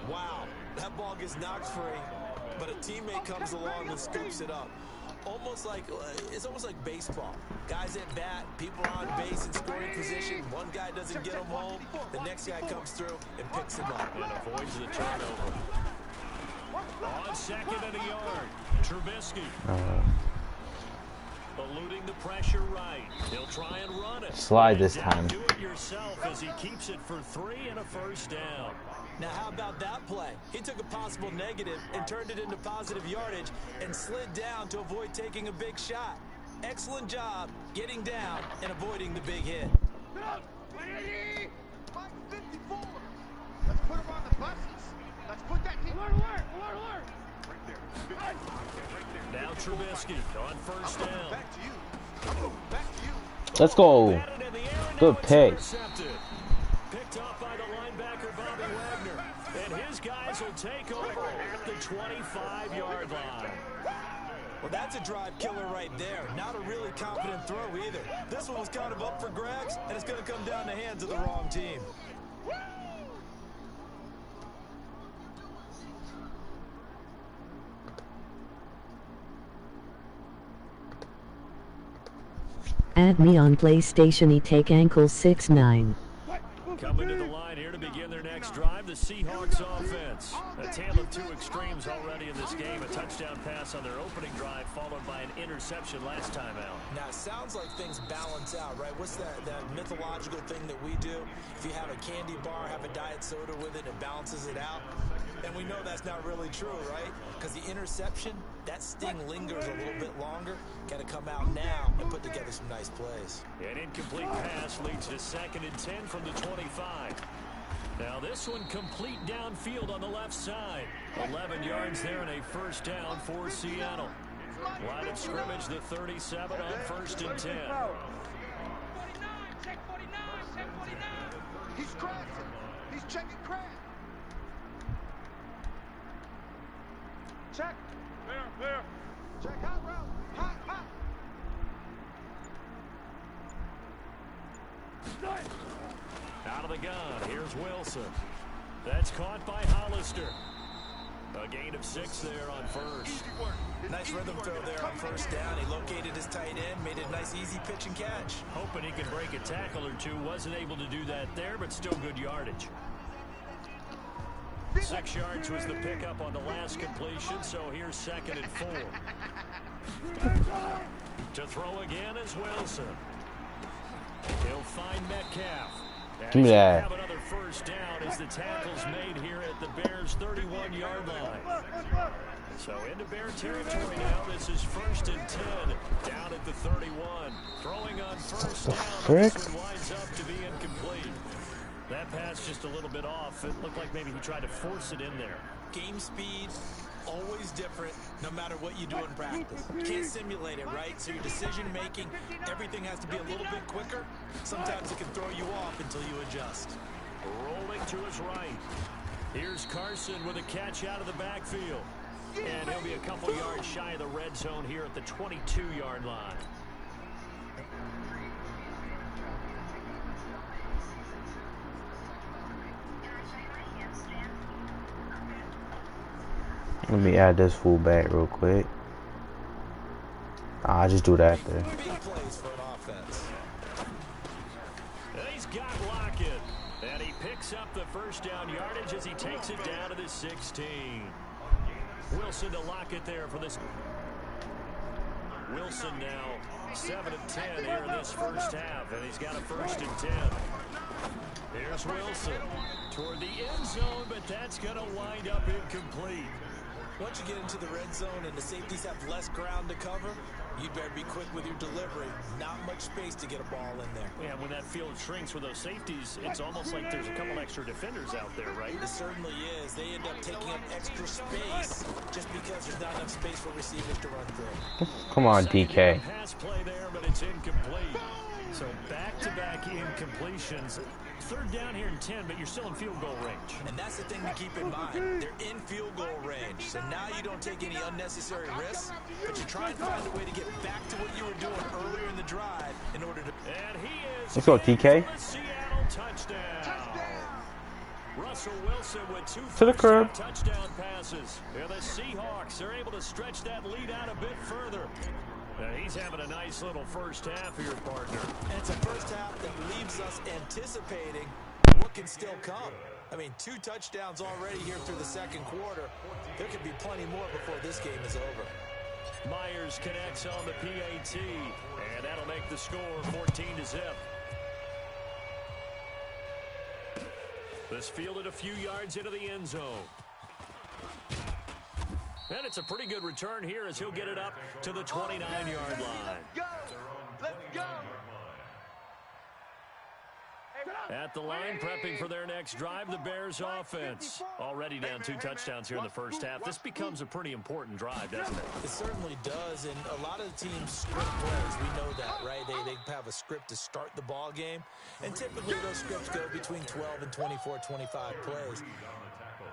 Wow, that ball gets knocked free, but a teammate comes along and scoops it up. It's almost like baseball. Guys at bat, people are on base in scoring position. One guy doesn't get him home. The next guy comes through and picks him up. And avoids the turnover. On 2nd and a yard, Trubisky. Eluding the pressure right. He'll try and run it. Slide this time. Do it yourself as he keeps it for 3 and a first down. Now, how about that play? He took a possible negative and turned it into positive yardage and slid down to avoid taking a big shot. Excellent job getting down and avoiding the big hit. Mike 54. Let's put him on the buses. Let's put that team. Alert. Right there. Now Trubisky on first down. Back to you. Let's go. Batted in the air, and Good now it's pick. intercepted. Picked off by the linebacker Bobby Wagner. And his guys will take over at the 25-yard line. Well, that's a drive killer right there. Not a really confident throw either. This one was kind of up for grabs, and it's going to come down the hands of the wrong team. Add me on PlayStation. Take ankle 6'9". Coming to the line here to begin their next drive, the Seahawks offense. A tale of two extremes already in this game. A touchdown pass on their opening drive, followed by an interception last time out. Now, it sounds like things balance out, right? What's that mythological thing that we do? If you have a candy bar, have a diet soda with it, it balances it out. And we know that's not really true, right? Because the interception, that sting lingers a little bit longer. Got to come out now and put together some nice plays. An incomplete pass leads to 2nd and 10 from the 25. Now this one complete downfield on the left side. 11 yards there and a first down for Seattle. Line of scrimmage, the 37 on 1st and 10. 49, check 49. He's crashing. He's checking crash. Check. There. Check hot route. Hot. Out of the gun, here's Wilson. That's caught by Hollister. A gain of 6 there on first. Nice rhythm throw there on first down. He located his tight end, made it a nice easy pitch and catch. Hoping he could break a tackle or two. Wasn't able to do that there, but still good yardage. 6 yards was the pickup on the last completion, so here's 2nd and 4. To throw again is Wilson. He'll find Metcalf. Give me that. Have another first down as the tackle's made here at the Bears' 31-yard line. So into Bear territory now. This is 1st and 10 down at the 31. Throwing on first down. This one winds up to be incomplete. That pass just a little bit off. It looked like maybe he tried to force it in there. Game speed, always different, no matter what you do in practice. You can't simulate it, right? So your decision-making, everything has to be a little bit quicker. Sometimes it can throw you off until you adjust. Rolling to his right. Here's Carson with a catch out of the backfield. And he'll be a couple yards shy of the red zone here at the 22-yard line. Let me add this fullback real quick. I'll just do that there. Big plays for an offense. And he's got Lockett. And he picks up the first down yardage as he takes it down to the 16. Wilson to Lockett there for this. Wilson now 7 of 10 here in this first half, and he's got a 1st and 10. Here's Wilson toward the end zone, but that's going to wind up incomplete. Once you get into the red zone and the safeties have less ground to cover, you'd better be quick with your delivery. Not much space to get a ball in there. Yeah, when that field shrinks with those safeties, it's almost like there's a couple extra defenders out there, right? It certainly is. They end up taking up extra space just because there's not enough space for receivers to run through. Come on, DK. Pass play there, but it's incomplete. So back-to-back incompletions. 3rd down here in 10, but you're still in field goal range. And that's the thing to keep in mind. They're in field goal range. So now you don't take any unnecessary risks, but you try and find a way to get back to what you were doing earlier in the drive in order to... And he is... Let's go, TK. Seattle touchdown. Russell Wilson with 2 to the curb. Touchdown passes. And the Seahawks are able to stretch that lead out a bit further. He's having a nice little first half here, partner. And it's a first half that leaves us anticipating what can still come. I mean, 2 touchdowns already here through the 2nd quarter. There could be plenty more before this game is over. Myers connects on the PAT, and that'll make the score 14-0. This fielded a few yards into the end zone. And it's a pretty good return here as he'll get it up to the 29-yard line. Let's go. At the line, prepping for their next drive, the Bears offense. Already down 2 touchdowns here in the first half. This becomes a pretty important drive, doesn't it? It certainly does, and a lot of the teams script plays. We know that, right? They have a script to start the ball game, and typically those scripts go between 12 and 24, 25 plays.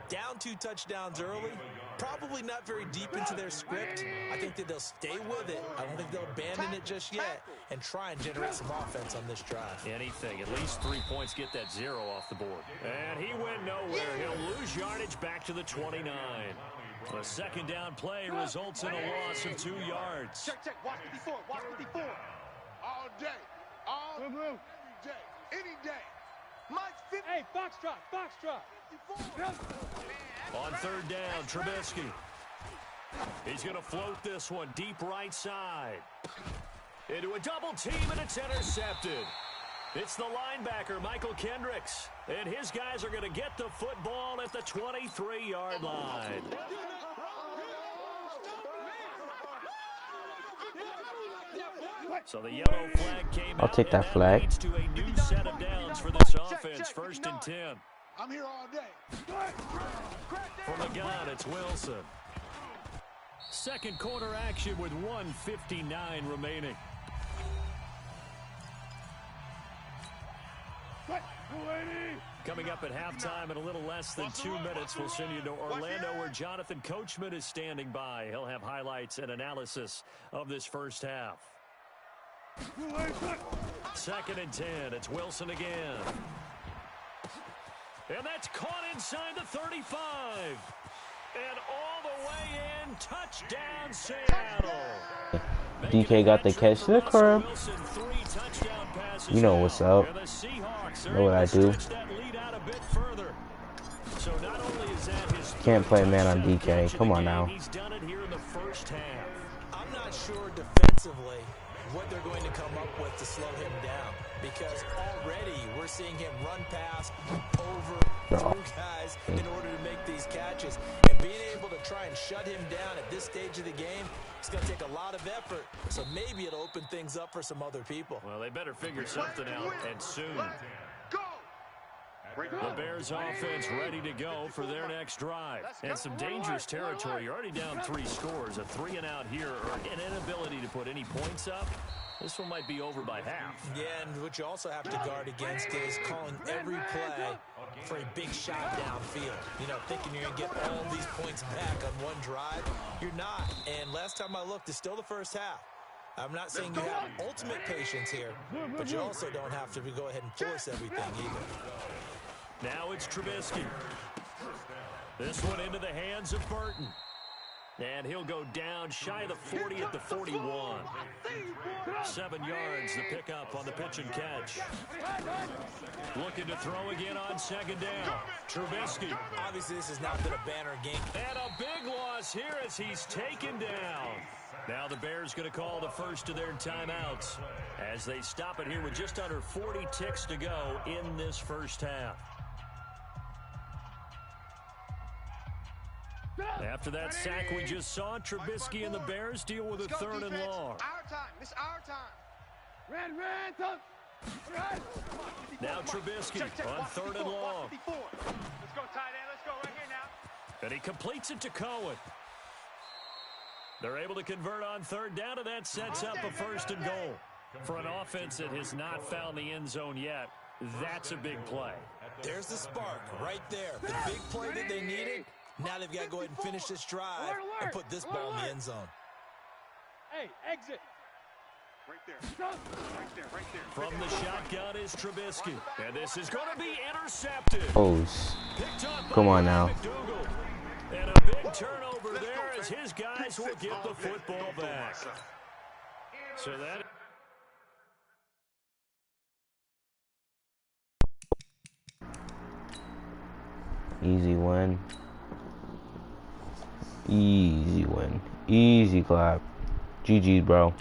Down 2 touchdowns early, probably not very deep into their script. I think that they'll stay with it. I don't think they'll abandon it just yet and try and generate some offense on this drive. Anything. At least 3 points, get that 0 off the board. And he went nowhere. He'll lose yardage back to the 29. A 2nd down play results in a loss of 2 yards. Check. Watch 54. Watch 54. All day. Every day. Any day. Mike's 50. Hey, Foxtrot. On 3rd down, Trubisky. He's going to float this one deep right side. Into a double team, and it's intercepted. It's the linebacker, Michael Kendricks. And his guys are going to get the football at the 23-yard line. So the yellow flag came out. I'll take that flag. Leads to a new set of downs for this offense. 1st and 10. I'm here all day. From the gun, it's Wilson. 2nd quarter action with 1:59 remaining. Coming up at halftime in a little less than 2 minutes, we'll send you to Orlando where Jonathan Coachman is standing by. He'll have highlights and analysis of this first half. 2nd and 10. It's Wilson again. And that's caught inside the 35. And all the way in, touchdown Seattle. DK got the catch to the curb. You know what's up. You know what I do. Can't play man on DK. Come on now. He's done it here in the first half. I'm not sure defensively what they're going to come up with to slow him down, because already we're seeing him run past, over, through guys in order to make these catches. And being able to try and shut him down at this stage of the game, it's going to take a lot of effort. So maybe it'll open things up for some other people. Well, they better figure something out, and soon. The Bears offense ready to go for their next drive. And some dangerous territory. You're already down 3 scores. A 3-and-out here, or an inability to put any points up. This one might be over by half. Yeah, and what you also have to guard against is calling every play for a big shot downfield. You know, thinking you're going to get all these points back on one drive. You're not. And last time I looked, it's still the first half. I'm not saying you have ultimate patience here, but you also don't have to go ahead and force everything either. Now it's Trubisky. This one into the hands of Burton. And he'll go down shy of the 40 at the 41. 7 yards the pickup on the pitch and catch. Looking to throw again on 2nd down. Trubisky. Obviously, this has not been a banner game. And a big loss here as he's taken down. Now the Bears going to call the first of their timeouts as they stop it here with just under 40 ticks to go in this first half. After that sack we just saw, Trubisky and the Bears deal with a third and long. Our time. It's our time. Red, Now Trubisky on third and long. Let's go tight end. Let's go right here now. And he completes it to Cohen. They're able to convert on third down, and that sets up a first and goal. For an offense that has not found the end zone yet, that's a big play. There's the spark right there. The big play that they needed. Now they've got to go ahead and finish this drive and put this ball in the end zone. Hey, exit. Right there. Right there. From the shotgun is Trubisky. And this is going to be intercepted. Oh, come on now. And a big turnover there as his guys will get the football back. So that... Easy win. Easy win. Easy clap. GG's, bro.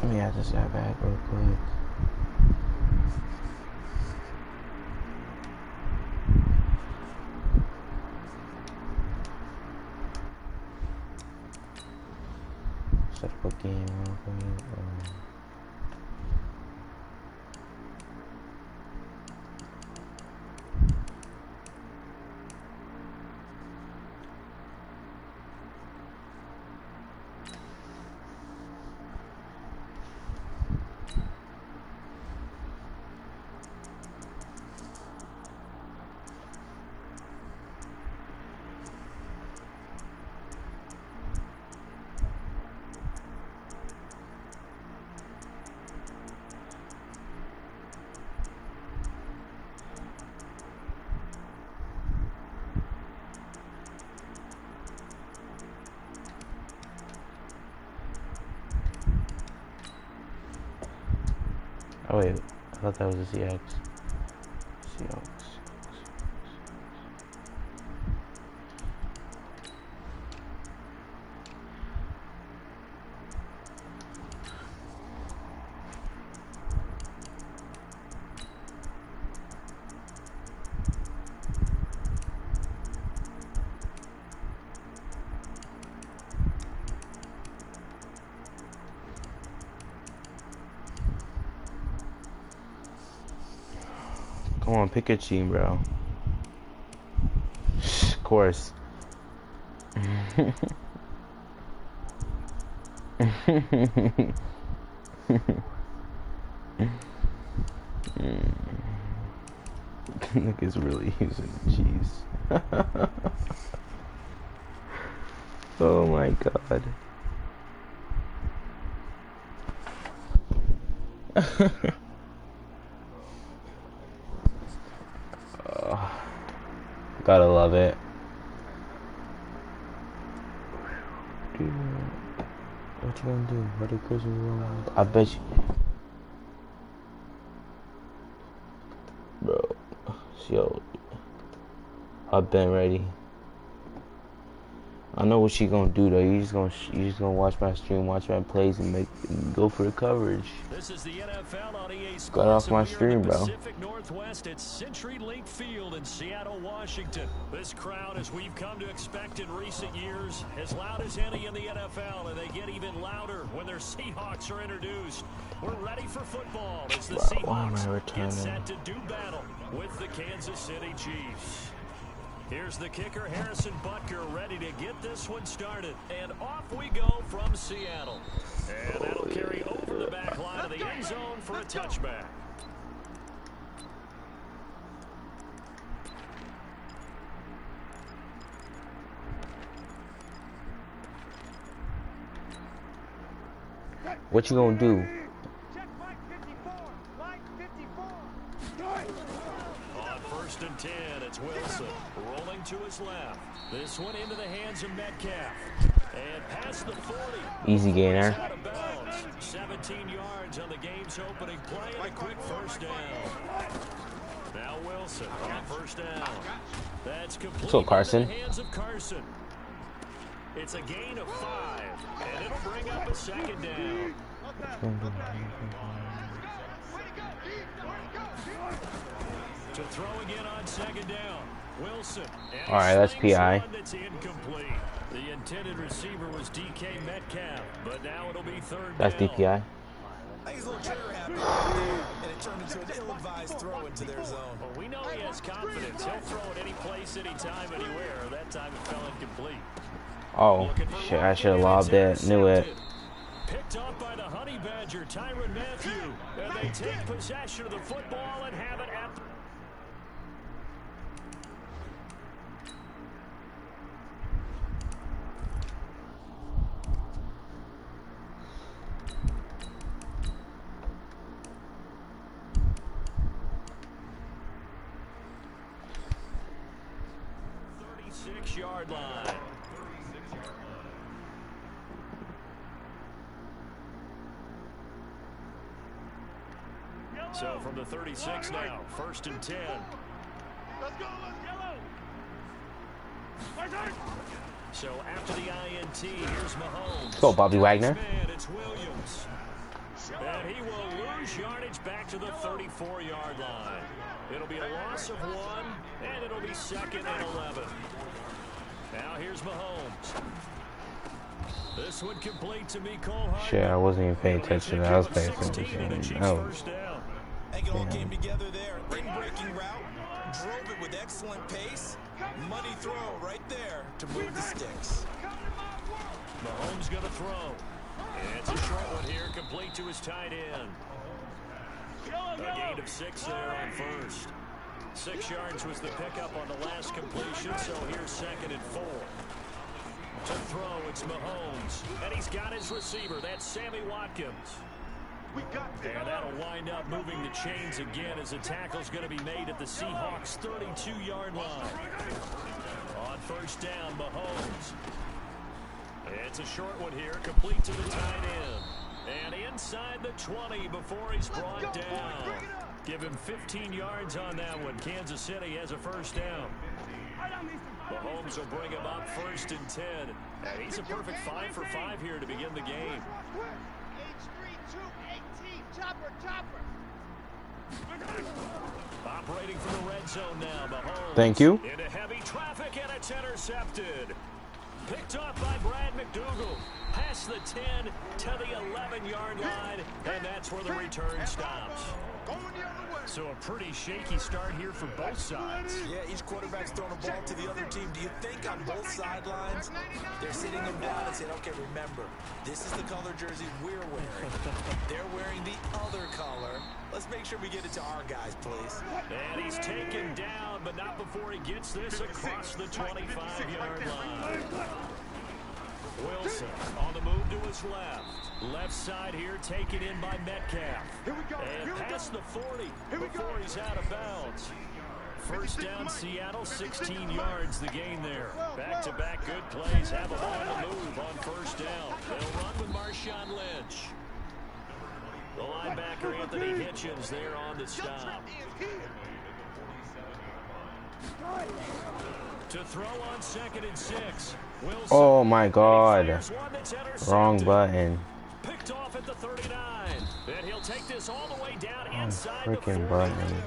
Let me add this guy back real quick. Set up a game real quick. Oh wait, I thought that was a CX. Seahawks. Come on, pick a team, bro. Of course. Look, it's really using cheese. Oh my god. Gotta love it. Dude, what you gonna do? What did Christmas wrong? I bet you. Bro. Yo. I've been ready. I know what she gonna do though. You just gonna watch my stream, watch my plays, and go for the coverage. This is the NFL on EA Sports. Got off my stream, bro. Pacific Northwest at CenturyLink Field in Seattle, Washington. This crowd, as we've come to expect in recent years, as loud as any in the NFL, and they get even louder when their Seahawks are introduced. We're ready for football as the Seahawks get set to do battle with the Kansas City Chiefs. Here's the kicker, Harrison Butker, ready to get this one started. And off we go from Seattle. And that'll carry over the back line of the end zone for a touchback. What you gonna do? On 1st and 10, it's Wilson rolling to his left. This one into the hands of Metcalf. And past the 40. Easy gainer. Out of bounds. 17 yards on the game's opening play and a quick first down. Now Wilson on 1st down. That's complete. So Carson. In the hands of Carson. It's a gain of 5, and it'll bring up a 2nd down. To throw again on 2nd down. Wilson. All right, that's PI. That's incomplete. The intended receiver was DK Metcalf, but now it'll be 3rd That's down. DPI. I think he's a little trigger happy right there, and it turned into an ill-advised throw into their zone. Well, we know he has confidence. He'll throw it any place, anytime, anywhere. That time it fell incomplete. Oh, shit, I should have lobbed that. Knew it. Picked up by the Honey Badger, Tyrann Mathieu. And they take possession of the football and have it at the... yard line. So from the 36 now, 1st and 10. Let's go, So after the INT, here's Mahomes. Let's go, Bobby Wagner. Man, it's Williams. And he will lose yardage back to the 34-yard line. It'll be a loss of 1, and it'll be 2nd and 11. Now here's Mahomes. This would complete to Mecole Hardman. Shit, I wasn't even paying attention. I was paying attention. Oh. I think it all came together there. In-breaking route, drove it with excellent pace. Money throw right there to move the sticks. Mahomes going to throw. And it's a short one here, complete to his tight end. A gain of 6 there on 1st. 6 yards was the pickup on the last completion, so here's 2nd and 4. To throw, it's Mahomes. And he's got his receiver. That's Sammy Watkins. And that'll wind up moving the chains again as the tackle's going to be made at the Seahawks' 32-yard line. On 1st down, Mahomes. It's a short one here, complete to the tight end. And inside the 20 before he's brought down. Give him 15 yards on that one. Kansas City has a 1st down. Mahomes will bring him up 1st and 10. And he's a perfect 5 for 5 here to begin the game. Operating from the red zone now, Mahomes. Thank you. Into heavy traffic, and it's intercepted. Picked up by Brad McDougal. Past the 10 to the 11-yard line, and that's where the return stops. So a pretty shaky start here for both sides. Yeah, each quarterback's throwing a ball to the other team. Do you think on both sidelines they're sitting them down and saying, okay, remember, this is the color jersey we're wearing. They're wearing the other color. Let's make sure we get it to our guys, please. And he's taken down, but not before he gets this across the 25-yard line. Wilson on the move to his left. Left side here taken in by Metcalf. And past the 40 before he's out of bounds. 1st down Seattle, 16 yards the gain there. Back-to-back good plays have them on the move on 1st down. They'll run with Marshawn Lynch. The linebacker Anthony Hitchens there on the stop. To throw on 2nd and 6. Wilson. Oh my God. Wrong button. Picked off at the 39. And he'll take this all the way down inside the 40. Freaking button.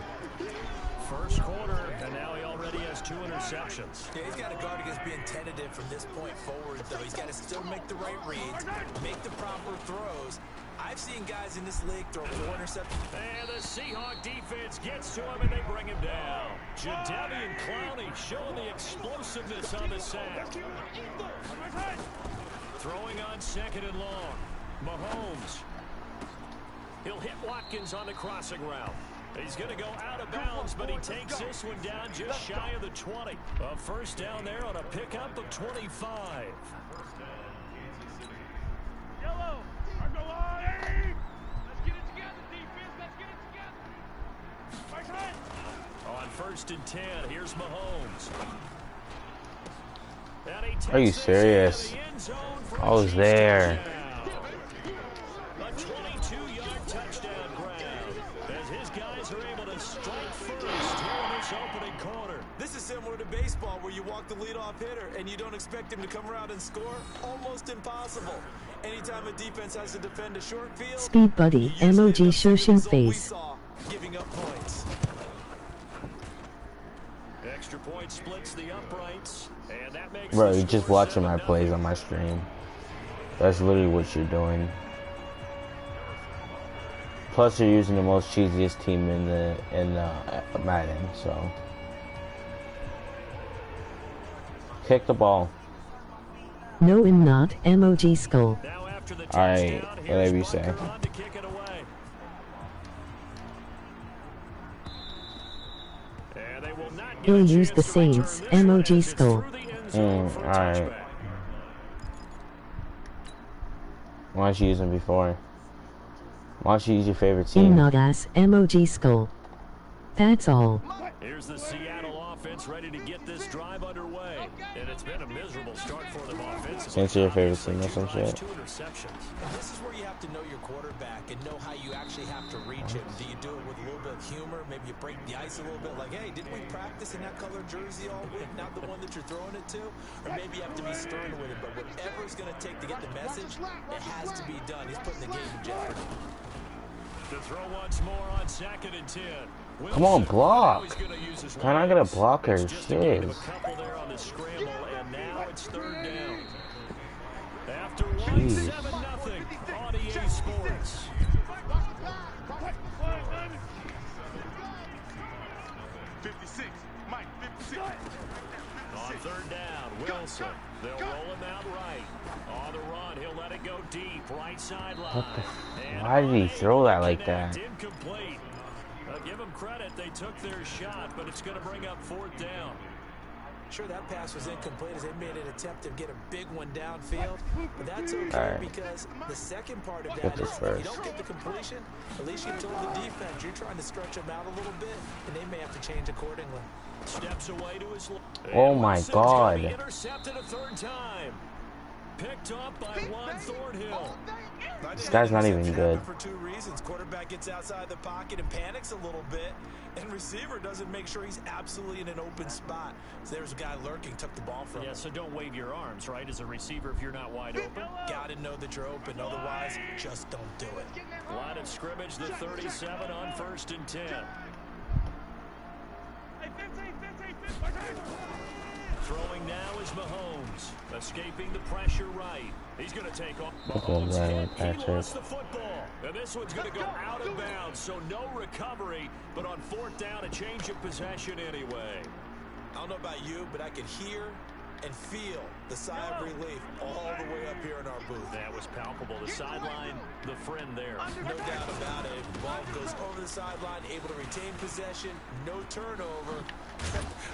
1st quarter, and now he already has 2 interceptions. Yeah, he's got to guard against being tentative from this point forward, though. He's got to still make the right reads, make the proper throws. I've seen guys in this league throw 4 interceptions. And the Seahawk defense gets to him, and they bring him down. Jadeveon Clowney showing the explosiveness on the sack. Throwing on 2nd and long. Mahomes. He'll hit Watkins on the crossing route. He's going to go out of bounds, but he takes this one down just shy of the 20. A 1st down there on a pickup of 25. Yellow, on the line. first and 10. Here's Mahomes. And he Are you takes this serious? into the end zone for I a was Chiefs there. touchdown. A 22-yard touchdown grab as his guys are able to strike first here in this opening quarter. This is similar to baseball where you walk the leadoff hitter and you don't expect him to come around and score. Almost impossible. Anytime a defense has to defend a short field, Speed buddy, emoji shushing face. Giving up points. Extra point splits the uprights, and that makes Bro, the you're just score watching my 7-0. plays on my stream. That's literally what you're doing. Plus, you're using the most cheesiest team in Madden, so kick the ball. No, I'm not. Emoji skull. Now after the Alright, touchdown, whatever you here's say. Bunker on to kick it away. And they will not get He'll a use chance the to return Saints. this one Emoji as it's skull. through the end zone for a Alright. touchback. Why don't you use them before? Why don't you use your favorite I'm team? not ass. Emoji skull. That's all. Here's the Seattle offense ready to get this drive underway. And it's been a miserable start for them offensively. Since you're your favorite team or some shit. 2 interceptions. And this is where you have to know your quarterback and know how you actually have to reach him. Do you do it with a little bit of humor? Maybe you break the ice a little bit like, hey, didn't we practice in that colored jersey all week? Not the one that you're throwing it to? Or maybe you have to be stern with it. But whatever it's going to take to get the message, it has to be done. He's putting the game in jeopardy. To throw once more on 2nd and 10. Come on, block. He's gonna use his Can I get a legs. blocker? It's just a gain of a Shiz. couple there on the scramble, and now it's 3rd down. After one, Jeez. 7-0 on EA Sports. On 3rd down, Wilson. They'll roll him out right. On the run, he'll let it go deep, right sideline. What the why did he throw that like that? Incomplete. Give them credit, they took their shot, but it's going to bring up 4th down. Sure, that pass was incomplete as they made an attempt to get a big one downfield, but that's okay All right. because the second part of Get that this is if first. you don't get the completion, at least you told the defense you're trying to stretch them out a little bit, and they may have to change accordingly. Steps away to his Oh my God. Intercepted a 3rd time. Picked up by Juan Thornhill. This guy's not even good. For 2 reasons. Quarterback gets outside the pocket and panics a little bit, and receiver doesn't make sure he's absolutely in an open spot. So there's a guy lurking, took the ball from him. Yeah, so don't wave your arms, right, as a receiver if you're not wide open. Gotta know that you're open, otherwise just don't do it. Line of scrimmage, the 37 on 1st and 10. Throwing now is Mahomes, escaping the pressure right. He's going to take off. Mahomes hit, he lost the football. And this one's going to go out of bounds, so no recovery, but on 4th down, a change of possession anyway. I don't know about you, but I could hear and feel the sigh of relief all the way up here in our booth. That was palpable. The sideline, the friend there. No doubt about it. Ball goes over the sideline, able to retain possession, no turnover.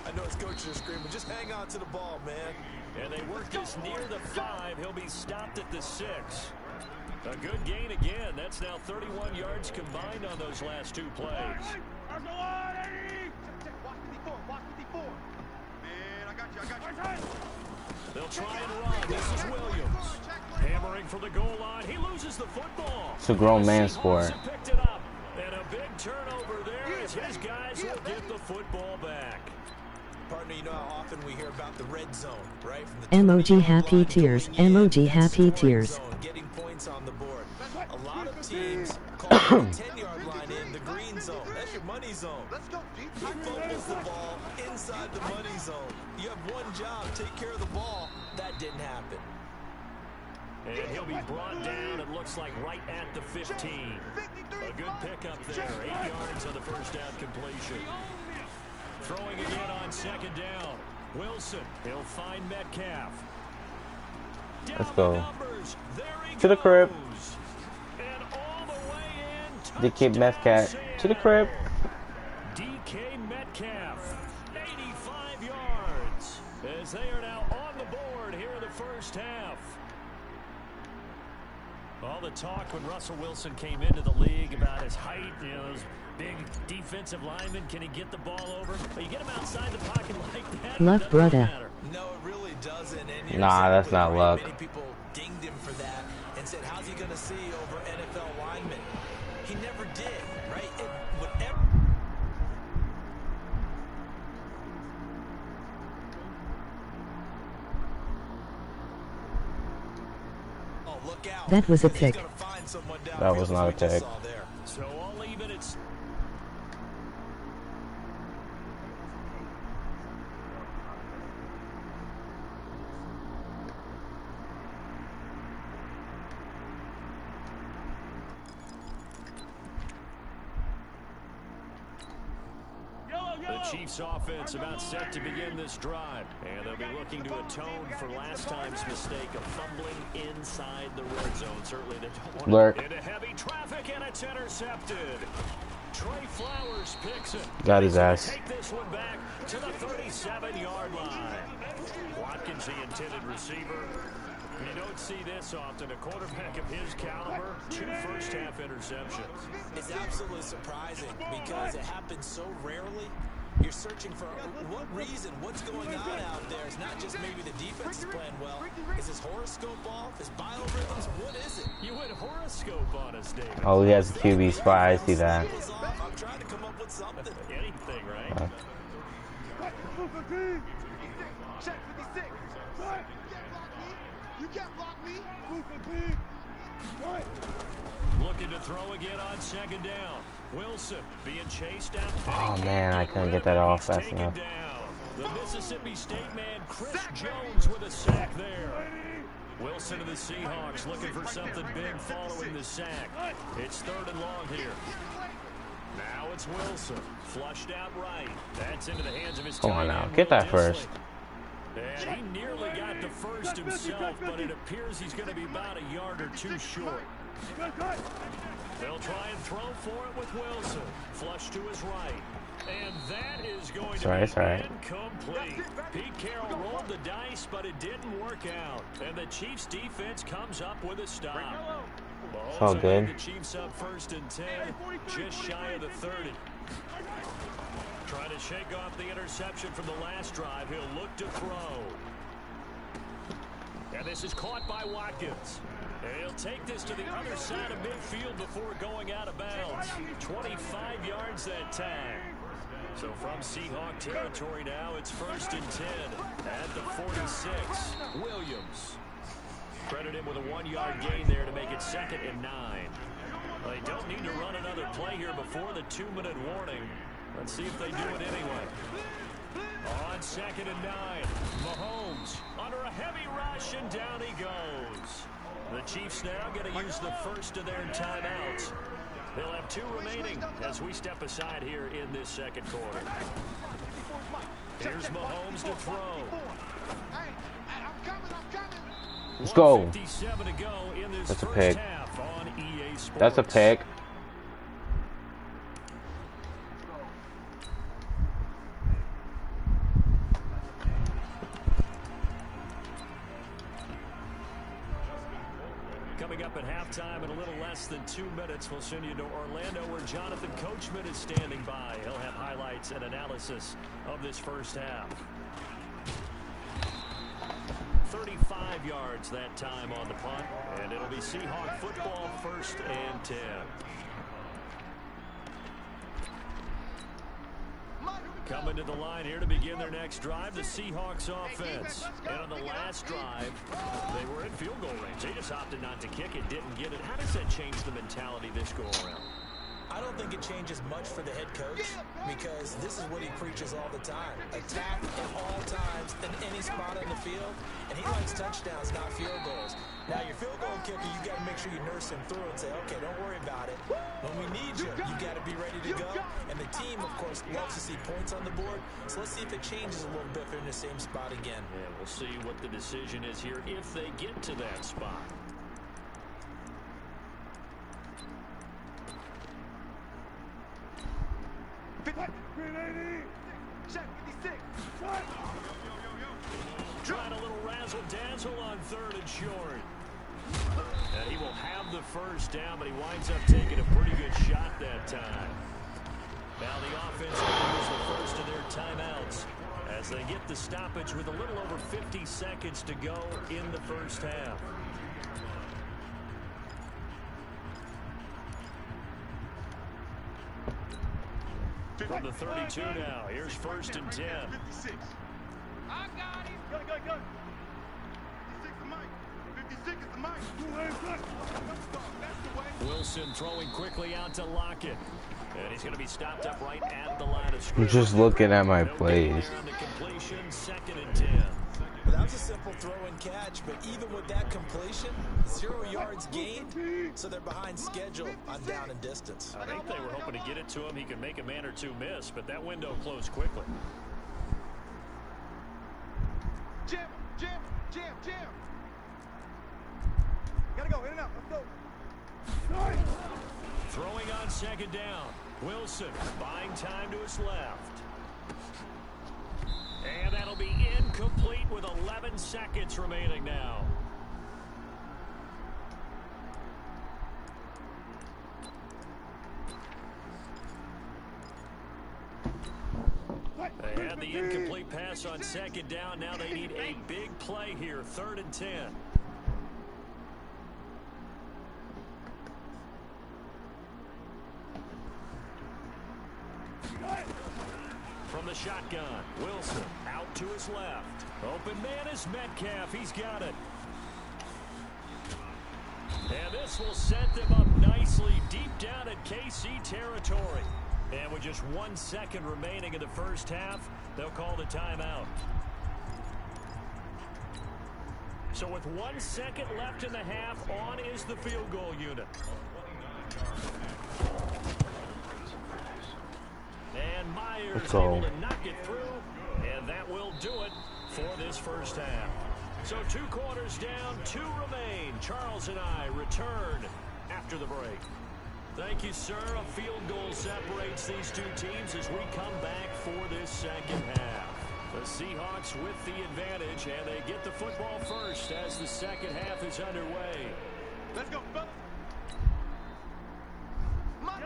I know his coaches are screaming, just hang on to the ball, man. And they work this near the 5. He'll be stopped at the 6. A good gain again. That's now 31 yards combined on those last 2 plays. They'll try and run. This is Williams. Hammering for the goal line. He loses the football. It's a grown man sport. Picked it up. And a big turnover there as his guys will get the football back. Partner, you know how often we hear about the red zone, right? From the Emoji 20-yard happy line tears. going in, Emoji that's happy scoring tears. zone, getting points on the board. A lot of teams call the 10-yard line in the green zone. That's your money zone. He fumbles the ball inside the money zone. You have one job, take care of the ball. That didn't happen. And he'll be brought down, it looks like right at the 15. A good pickup there. 8 yards on the first down completion. Throwing again on 2nd down. Wilson, he'll find Metcalf. Let's go. To the crib. And all the way in. DK Metcalf. To the crib. DK Metcalf, 85 yards. As they are now on the board here in the first half. All the talk when Russell Wilson came into the league about his height, you know, those big defensive linemen, can he get the ball over? But you get him outside the pocket like that, Luck, brother. No, it really doesn't. And Nah, that's not luck. Many people dinged him for that and said, how's he going to see over NFL linemen? He never did, right? Whatever. Oh, look out. That was a pick. That was not a pick. So all even, it's... The Chiefs offense about set to begin this drive. And they'll be looking to atone for last time's mistake of fumbling inside the red zone. Certainly they don't want to get into heavy traffic, and it's intercepted. Trey Flowers picks it. Got his ass. Take this one back to the 37-yard line. Watkins, the intended receiver. You don't see this often. A quarterback of his caliber, 2 first-half interceptions. It's absolutely surprising because it happens so rarely. You're searching for what reason, what's going on out there. It's not just maybe the defense is playing well. Is his horoscope off? His biorhythms? What is it? You went horoscope on us, David. Oh, he has a QB spy. I see that. I'm trying to come up with something. Anything, right? Check 56. You can't block me. Looking to throw again on second down. Wilson being chased out. Oh man, I couldn't get that off fast enough. The Mississippi State man Chris Jones with a sack there. Wilson of the Seahawks looking for something big following the sack. It's 3rd and long here. Now it's Wilson, flushed out right. That's into the hands of his Come on tight now, end, get Will that first. And he nearly got the first himself, but it appears he's going to be about a yard or 2 short. They'll try and throw for it with Wilson. Flush to his right. And that is going to be incomplete. Pete Carroll rolled the dice, but it didn't work out. And the Chiefs defense comes up with a stop. It's all good. The Chiefs up 1st and 10, just shy of the 30. Trying to shake off the interception from the last drive. He'll look to throw. And this is caught by Watkins. And he'll take this to the other side of midfield before going out of bounds. 25 yards that time. So from Seahawk territory now, it's 1st and 10 at the 46. Williams. Credit him with a 1-yard gain there to make it 2nd and 9. Well, they don't need to run another play here before the 2-minute warning. Let's see if they do it anyway. On 2nd and 9, Mahomes under a heavy rush, and down he goes. The Chiefs now going to use the first of their timeouts. They'll have 2 remaining as we step aside here in this 2nd quarter. Here's Mahomes to throw. Let's go. 1:57 to go in this That's a first pick. half on EA Sports. That's a pick. Coming up at halftime in a little less than 2 minutes, we'll send you to Orlando where Jonathan Coachman is standing by. He'll have highlights and analysis of this first half. 35 yards that time on the punt, and it'll be Seahawk football 1st and 10. Coming to the line here to begin their next drive, the Seahawks offense. And on the last drive, they were in field goal range. They just opted not to kick it, didn't get it. How does that change the mentality this go around? I don't think it changes much for the head coach because this is what he preaches all the time. Attack at all times in any spot on the field, and he likes touchdowns, not field goals. Now, your field goal kicker, you got to make sure you nurse him through and say, okay, don't worry about it. When we need you, you got to be ready to go. And the team, of course, loves to see points on the board. So let's see if it changes a little bit if they're in the same spot again. Yeah, we'll see what the decision is here if they get to that spot. Trying a little razzle-dazzle on 3rd and short. And he will have the first down, but he winds up taking a pretty good shot that time. Now the offense will use the first of their timeouts as they get the stoppage with a little over 50 seconds to go in the first half. From the 32 now, here's 1st and 10. 56. I got him. Go. 56 is Mike. 56 is the Mike. That's the way. Wilson throwing quickly out to Lockett. And he's going to be stopped up right at the line of I'm scrimmage. just looking at my plays. Completion, 2nd and 10. That was a simple throw and catch, but even with that completion, 0 yards gained, so they're behind schedule on down and distance. I think they were hoping to get it to him. He could make a man or two miss, but that window closed quickly. Jam. Gotta go, in and out, let's go. Throwing on 2nd down. Wilson buying time to his left. And that'll be incomplete with 11 seconds remaining now. They had the incomplete pass on 2nd down. Now they need a big play here. 3rd and 10. From the shotgun, Wilson out to his left. Open man is Metcalf. He's got it. And this will set them up nicely deep down in KC territory. And with just 1 second remaining in the first half, they'll call the timeout. So with 1 second left in the half, on is the field goal unit. And Myers able to knock it through, and that will do it for this first half. So 2 quarters down, 2 remain. Charles and I return after the break. Thank you, sir. A field goal separates these 2 teams as we come back for this second half. The Seahawks with the advantage, and they get the football first as the second half is underway. Let's go, fellas.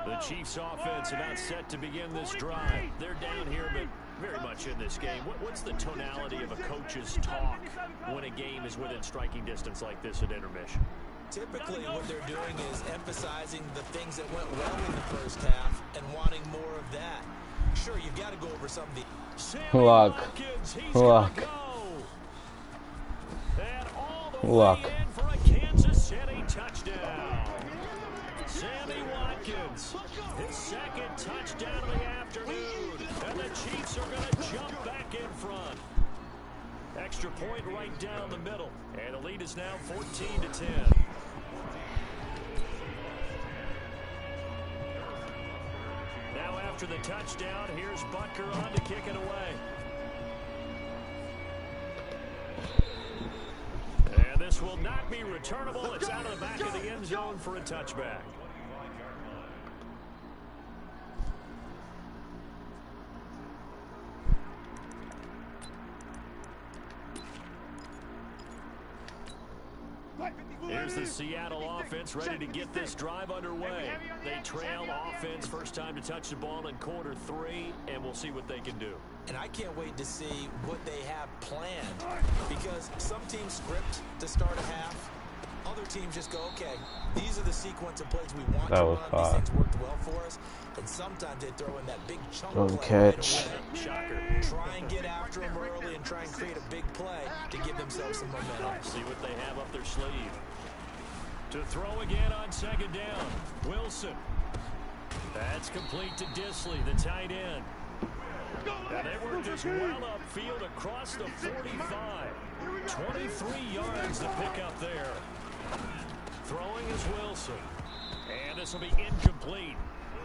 The Chiefs offense about set to begin this drive. They're down here, but very much in this game. What's the tonality of a coach's talk when a game is within striking distance like this at intermission? Typically, what they're doing is emphasizing the things that went well in the first half and wanting more of that. Sure, you've got to go over some of the... Luck. Luck. In for a Kansas City touchdown. Sammy Watkins, his 2nd touchdown of the afternoon. And the Chiefs are going to jump back in front. Extra point right down the middle. And the lead is now 14-10. Now after the touchdown, here's Butker on to kick it away. And this will not be returnable. It's out of the back of the end zone for a touchback. Here's the Seattle offense ready to get this drive underway. They trail offense, first time to touch the ball in quarter 3, and we'll see what they can do. And I can't wait to see what they have planned, because some teams script to start a half. Other teams just go, okay, these are the sequence of plays we want to run. These things worked well for us. And sometimes they throw in that big chunk play catch. Right away. Shocker. Try and get after them early and try and create a big play to give themselves some momentum. See what they have up their sleeve. To throw again on 2nd down. Wilson. That's complete to Disley, the tight end. And they work this well upfield across the 45. 23 yards to pick up there. Throwing is Wilson. And this will be incomplete.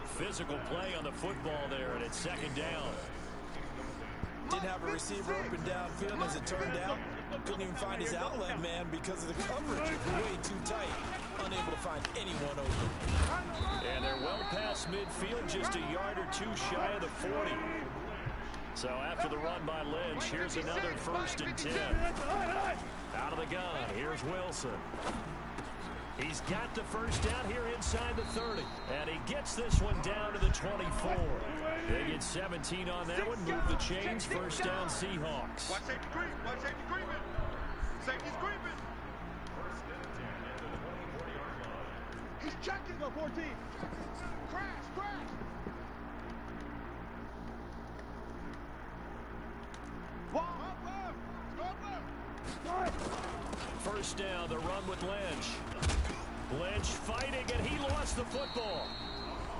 Physical play on the football there, and it's 2nd down. Didn't have a receiver open downfield. As it turned out, couldn't even find his outlet man because of the coverage. Way too tight. Unable to find anyone open. And they're well past midfield, just a yard or 2 shy of the 40. So after the run by Lynch, here's another 1st and 10. Out of the gun, here's Wilson. He's got the first down here inside the 30. And he gets this one down to the 24. They get 17 on that one. Move the chains. First down, Seahawks. Watch safety creep. Watch safety creeping. Safety's creeping. He's checking. Go 14. Crash, crash. First down, the run with Lynch. Lynch fighting, and he lost the football.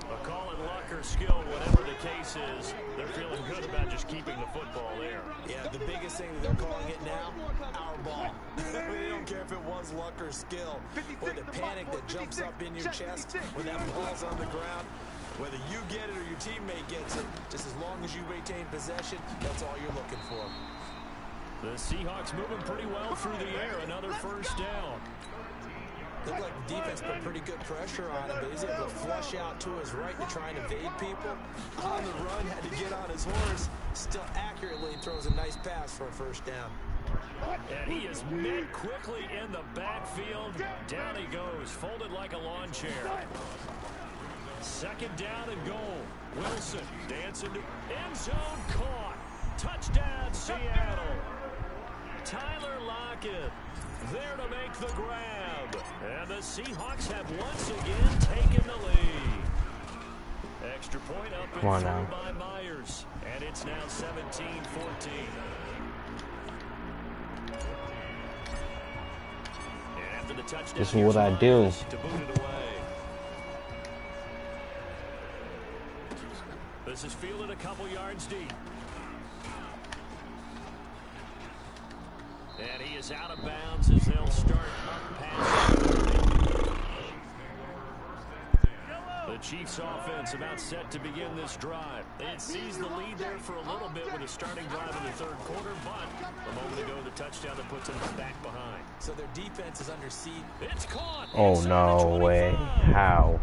But call it luck or skill, whatever the case is, they're feeling good about just keeping the football there. Yeah, the biggest thing that they're calling it now, our ball. They don't care if it was luck or skill, or the panic that jumps up in your chest when that ball's on the ground. Whether you get it or your teammate gets it, just as long as you retain possession, that's all you're looking for. The Seahawks moving pretty well through the air. Another first down. Looked like the defense put pretty good pressure on him, but he's able to flush out to his right to try and evade people. On the run, had to get on his horse. Still accurately throws a nice pass for a first down. And he is met quickly in the backfield. Down he goes, folded like a lawn chair. Second down and goal. Wilson dancing to end zone, caught. Touchdown, Seattle. Tyler Lockett there to make the grab. And the Seahawks have once again taken the lead. Extra point up and thrown by Myers. And it's now 17-14. And after the touchdown, this is what I do. To boot it away. This is fielded a couple yards deep. And he is out of bounds as they'll start up past the Chiefs offense about set to begin this drive. It sees the lead there for a little bit with a starting drive in the third quarter, but a moment ago the touchdown that puts them back behind. So their defense is under siege. It's caught. Oh, no way. How?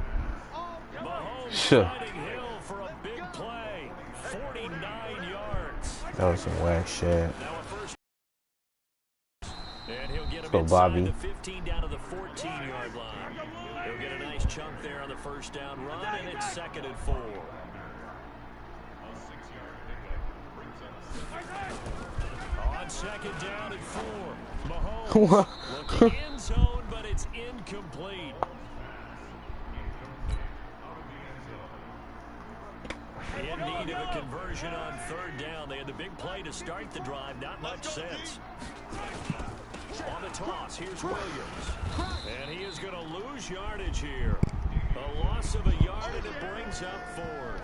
Mahomes fighting Hill for a big play. 49 yards. That was some whack shit. Now a first. And he'll get him So inside Bobby. the 15 down to the 14-yard line. He'll get a nice chunk there on the first down run, and it's 2nd and 4. On 2nd down and 4. Mahomes looking end zone, but it's incomplete. In need of a conversion on 3rd down. They had the big play to start the drive. Not much sense. On the toss, here's Williams. And he is going to lose yardage here. A loss of a yard, and it brings up 4th.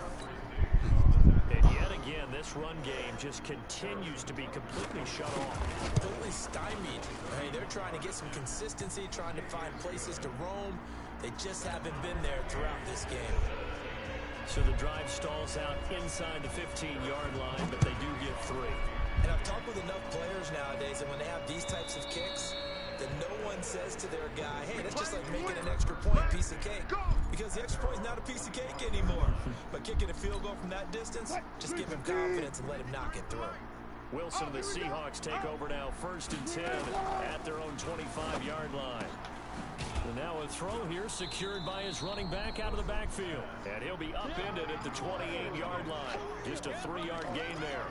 And yet again, this run game just continues to be completely shut off. Completely stymied. Hey, they're trying to get some consistency, trying to find places to roam. They just haven't been there throughout this game. So the drive stalls out inside the 15-yard line, but they do get 3. And I've talked with enough players nowadays that when they have these types of kicks, that no one says to their guy, hey, that's just like making an extra point piece of cake. Because the extra point is not a piece of cake anymore. But kicking a field goal from that distance, just give him confidence and let him knock it through. Wilson and the Seahawks take over now, 1st and 10 at their own 25-yard line. And now a throw here secured by his running back out of the backfield. And he'll be upended at the 28-yard line. Just a 3-yard gain there.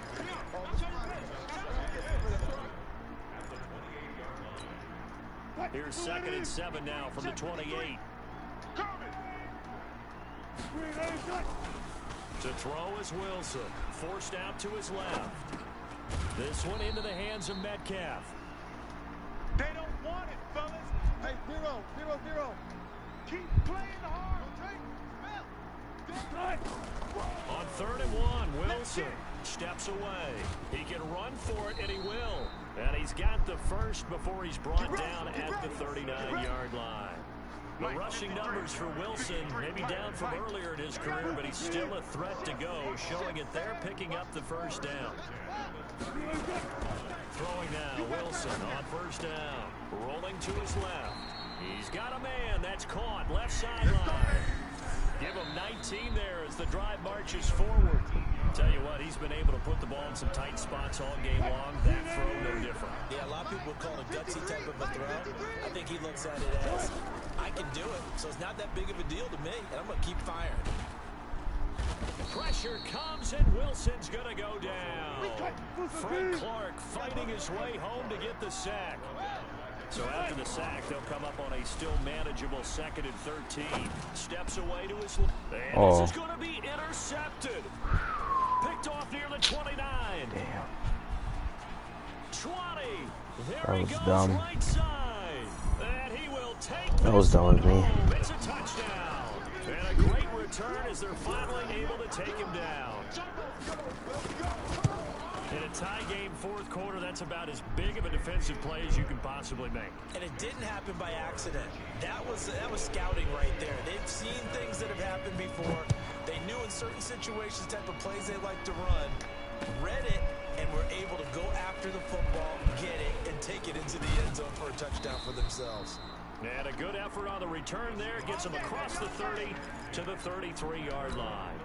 Here's 2nd and 7 now from the 28. To throw is Wilson. Forced out to his left. This one into the hands of Metcalf. They don't want it, fellas. Hey, 0-0-0. Keep playing hard. On 3rd and 1, Wilson steps away. He can run for it, and he will. And he's got the first before he's brought down at the 39-yard line. The rushing numbers for Wilson, maybe down from earlier in his career, but he's still a threat to go, showing it there, picking up the first down. Throwing now, Wilson on 1st down, rolling to his left. He's got a man that's caught, left sideline. Give him 19 there as the drive marches forward. Tell you what, he's been able to put the ball in some tight spots all game long. That throw, no different. Yeah, a lot of people would call it a gutsy type of a throw. I think he looks at it as, I can do it, so it's not that big of a deal to me, and I'm going to keep firing. Pressure comes, and Wilson's going to go down. Frank Clark fighting his way home to get the sack. So after the sack, they'll come up on a still manageable 2nd and 13. Steps away to his left. And this is going to be intercepted. Picked off near the 29. Damn. 20. There That he was goes, dumb. right side. And he will take That was dumb with me. It's a touchdown. And a great return as they're finally able to take him down. In a tie game, 4th quarter, that's about as big of a defensive play as you can possibly make. And it didn't happen by accident. That was scouting right there. They've seen things that have happened before. They knew in certain situations type of plays they like to run, read it, and were able to go after the football, get it, and take it into the end zone for a touchdown for themselves. And a good effort on the return there. Gets them across the 30 to the 33-yard line.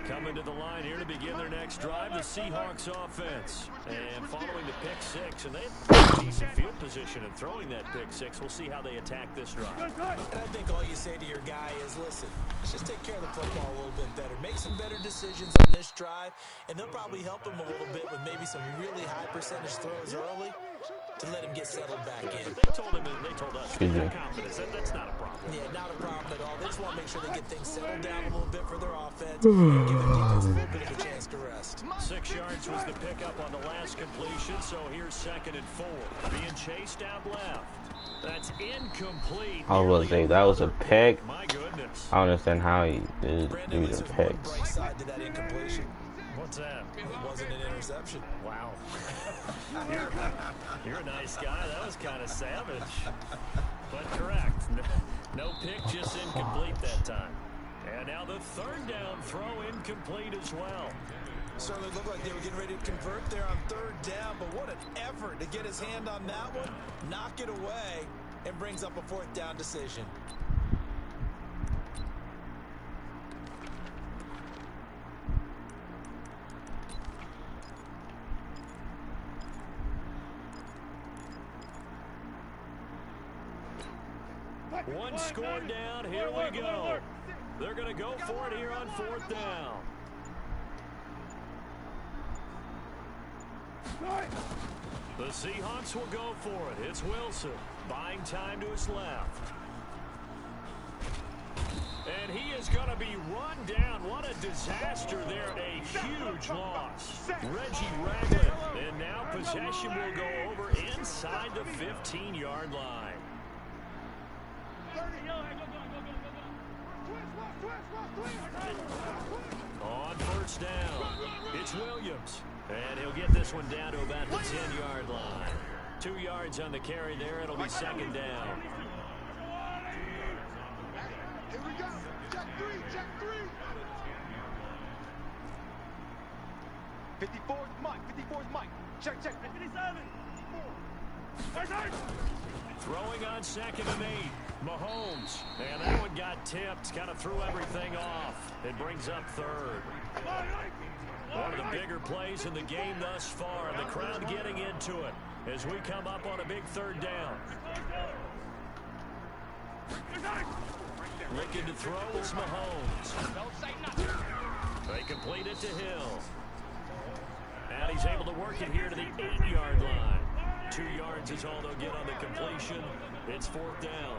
Coming to the line here to begin their next drive, the Seahawks offense. And following the pick six, and they have decent field position in throwing that pick six. We'll see how they attack this drive. And I think all you say to your guy is, listen, let's just take care of the football a little bit better. Make some better decisions on this drive, and they'll probably help him a little bit with maybe some really high percentage throws early to let him get settled back in. They told him, and they told us, confidence. That's not a problem. Yeah, not a problem at all. They just want to make sure they get things settled down a little bit for their offense and give their defense a little bit of a chance to rest. 6 yards was the pickup on the last completion, so here's 2nd and 4. Being chased out left. That's incomplete. I was say that was a pick. My goodness. I don't understand how he did Brandon, these there's one picks. bright side to that incompletion. What's that? It wasn't an interception. Wow. You're a nice guy. That was kind of savage. But correct. No pick, just incomplete that time. And now the 3rd down throw incomplete as well. Certainly looked like they were getting ready to convert there on 3rd down, but what an effort to get his hand on that one, knock it away, and brings up a 4th down decision. One score down. Here we go. They're going to go for it here on 4th down. The Seahawks will go for it. It's Wilson buying time to his left. And he is going to be run down. What a disaster there. A huge loss. Reggie Ragland. And now possession will go over inside the 15-yard line. On 1st down, it's Williams. And he'll get this one down to about the 10-yard line. 2 yards on the carry there. It'll be 2nd down. Here we go. Check three. 54's Mike. Check. 57. Throwing on 2nd and 8. Mahomes. And that one got tipped. Kind of threw everything off. It brings up 3rd. One of the bigger plays in the game thus far. The crowd getting into it as we come up on a big 3rd down. Looking to throw is Mahomes. They complete it to Hill. And he's able to work it here to the 8-yard line. 2 yards is all they'll get on the completion. It's 4th down.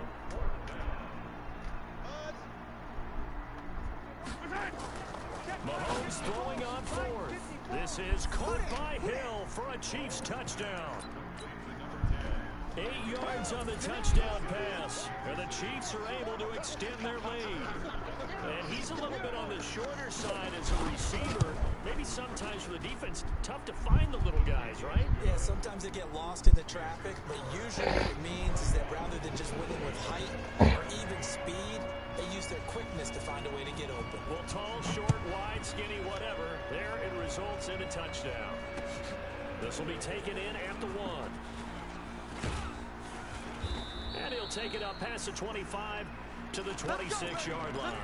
Mahomes throwing on 4th. This is caught by Hill for a Chiefs touchdown. 8 yards on the touchdown pass. And the Chiefs are able to extend their lead. And he's a little bit on the shorter side as a receiver. Maybe sometimes for the defense, tough to find the little guys, right? Yeah, sometimes they get lost in the traffic, but usually what it means is that rather than just winning with height or even speed, they use their quickness to find a way to get open. Well, tall, short, wide, skinny, whatever, there it results in a touchdown. This will be taken in at the 1. And he'll take it up past the 25 to the 26-yard line.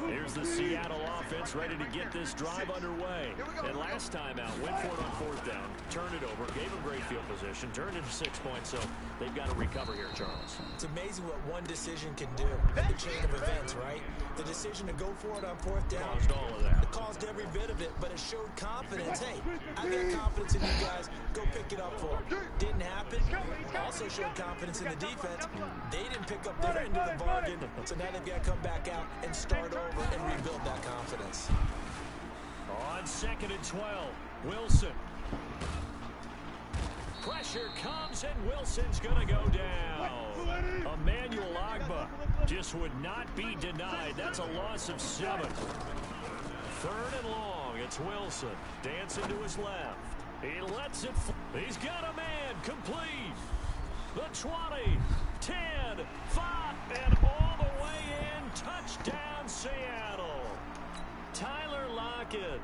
Here's the Seattle offense ready to get this drive underway. And last time out, went for it on 4th down, turned it over, gave them great field position, turned into 6 points, so they've got to recover here, Charles. It's amazing what one decision can do in the chain of events, right? The decision to go for it on 4th down Caused all of that. It caused every bit of it, but it showed confidence. Hey, I got confidence in you guys. Go pick it up for them. Didn't happen. Also showed confidence in the defense. They didn't pick up their end of the bargain, so now they've got to come back out and start over and rebuild that confidence. On 2nd and 12, Wilson. Pressure comes, and Wilson's going to go down. Emmanuel Agba just would not be denied. That's a loss of 7. 3rd and long. It's Wilson. Dancing to his left. He lets it. He's got a man. Complete. The 20, 10, 5, and all the way in. Touchdown, Seattle. Tyler Lockett,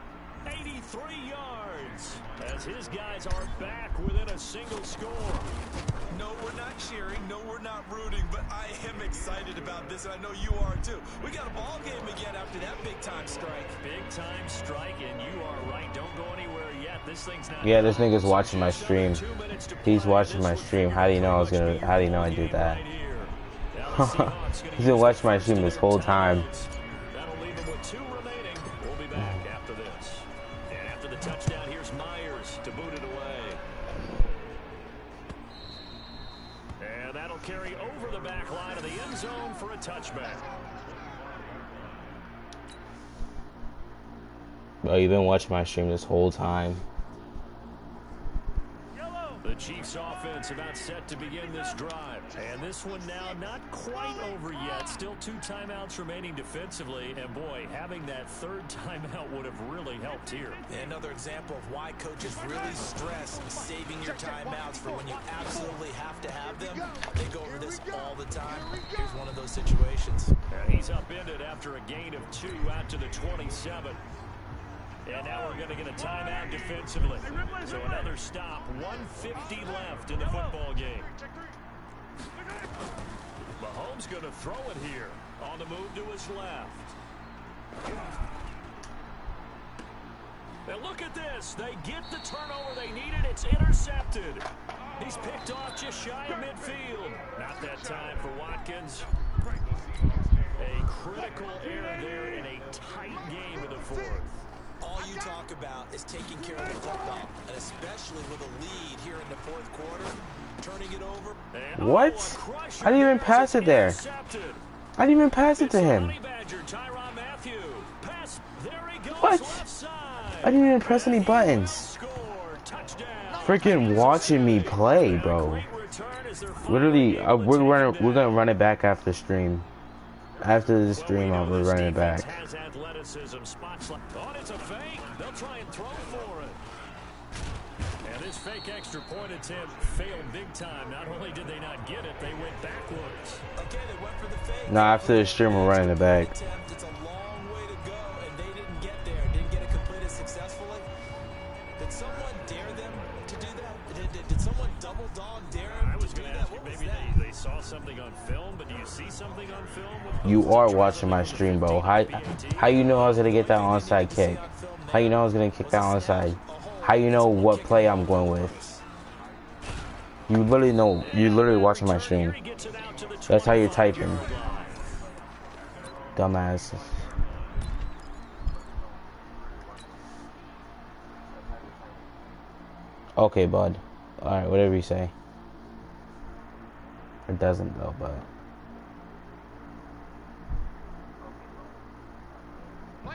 83 yards, as his guys are back within a single score. No, we're not cheering. No, we're not rooting, but I am excited about this, and I know you are too. We got a ball game again after that big-time strike. Big-time strike, and you are right. Don't go anywhere yet. This thing's not. Yeah, this nigga's watching my stream. He's watching my stream. How do you know I was gonna? How do you know I do that? He's been watching my stream this whole time. That'll leave him with 2 remaining. We'll be back after this. And after the touchdown, here's Myers to boot it away. And that'll carry over the back line of the end zone for a touchback. Bro, you've been watching my stream this whole time. The Chiefs offense about set to begin this drive. And this one now not quite over yet. Still 2 timeouts remaining defensively. And boy, having that 3rd timeout would have really helped here. Another example of why coaches really stress saving your timeouts for when you absolutely have to have them. They go over this all the time. Here's one of those situations. And he's upended after a gain of 2 out to the 27. And now we're going to get a timeout defensively. So another stop. 1:50 left in the football game. Mahomes going to throw it here. On the move to his left. And look at this. They get the turnover they needed. It's intercepted. He's picked off just shy of midfield. Not that time for Watkins. A critical error there in a tight game in the 4th. All you talk about is taking care of the football, and especially with a lead here in the 4th quarter, turning it over. What? I didn't even pass it there. I didn't even pass it to him. What? I didn't even press any buttons. Freaking watching me play, bro. Literally, we're gonna run it back after the stream. After the stream, we're running it back. Oh, it's a fake. They'll try and throw for it. And this fake extra point attempt failed big time. Not only did they not get it, they went backwards. Okay, they went for the fake. No, after the stream, we're running it back. It's a long way to go, and they didn't get there. Didn't get it completed successfully. Did someone dare them to do that? Did someone double dog dare them? I was going to ask you, maybe they saw something on film, but do you see something on film? You are watching my stream, bro. How you know I was gonna get that onside kick? How you know I was gonna kick that onside? How you know what play I'm going with? You literally know. You're literally watching my stream. That's how you're typing. Dumbass. Okay, bud. Alright, whatever you say. It doesn't though, but...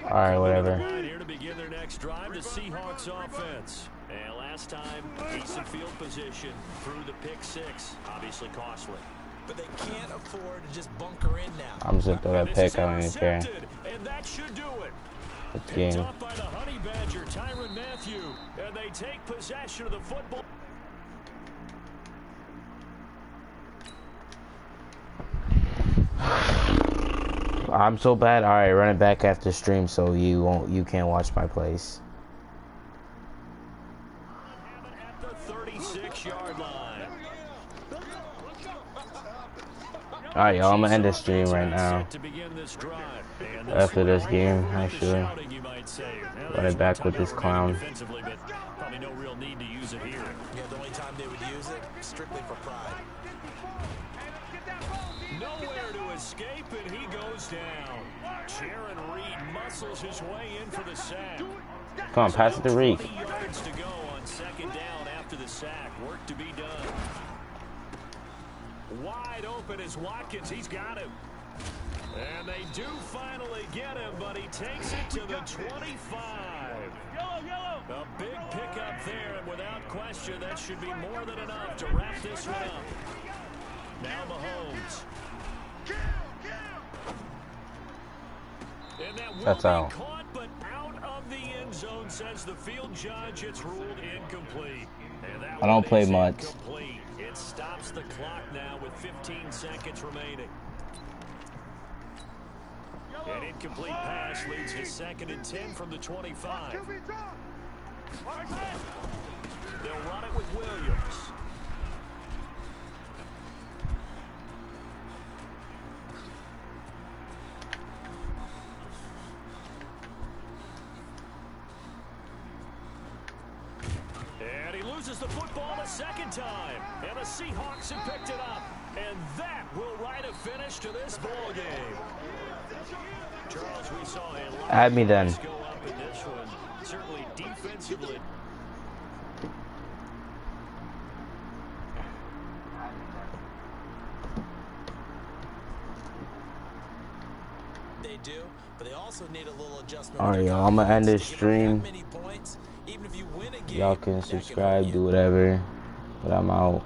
Alright, whatever. Here to begin their next drive, the Seahawks offense. And last time, decent field position through the pick 6. Obviously costly. But they can't afford to just bunker in now. I'm just gonna throw that pick. I don't even care. And that should do it. It's Picked game. off by the Honey Badger, Tyrann Mathieu. And they take possession of the football. I'm so bad. All right, run it back after stream so you can't watch my plays. At the 36-yard line. Alright, y'all, I'm gonna end the stream right now. After this game, actually. Run it back with this clown. Probably no real need to use it here. Yeah, the only time they would use it, strictly for pride. Nowhere to escape, and he goes down. Jaron Reed muscles his way in for the sack. Come on, pass it to Reed. 20 yards to go on second down after the sack. Work to be done. Wide open is Watkins. He's got him. And they do finally get him, but he takes it to the 25. A big pickup there, and without question, that should be more than enough to wrap this one up. Now Mahomes. And that will That's out. be caught, but out of the end zone, says the field judge. It's ruled incomplete. And that I don't one play is much. incomplete. It stops the clock now with 15 seconds remaining. An incomplete pass leads to 2nd and 10 from the 25. They'll run it with Williams. And he loses the football a second time. And the Seahawks have picked it up. And that will write a finish to this ball game. Charles, we saw a lot Add me then. go up in this one. Certainly defensively. They do, but they also need a little adjustment. Alright, y'all, I'm gonna end this stream. Even if you win a game, Y'all can subscribe, do whatever. But I'm out.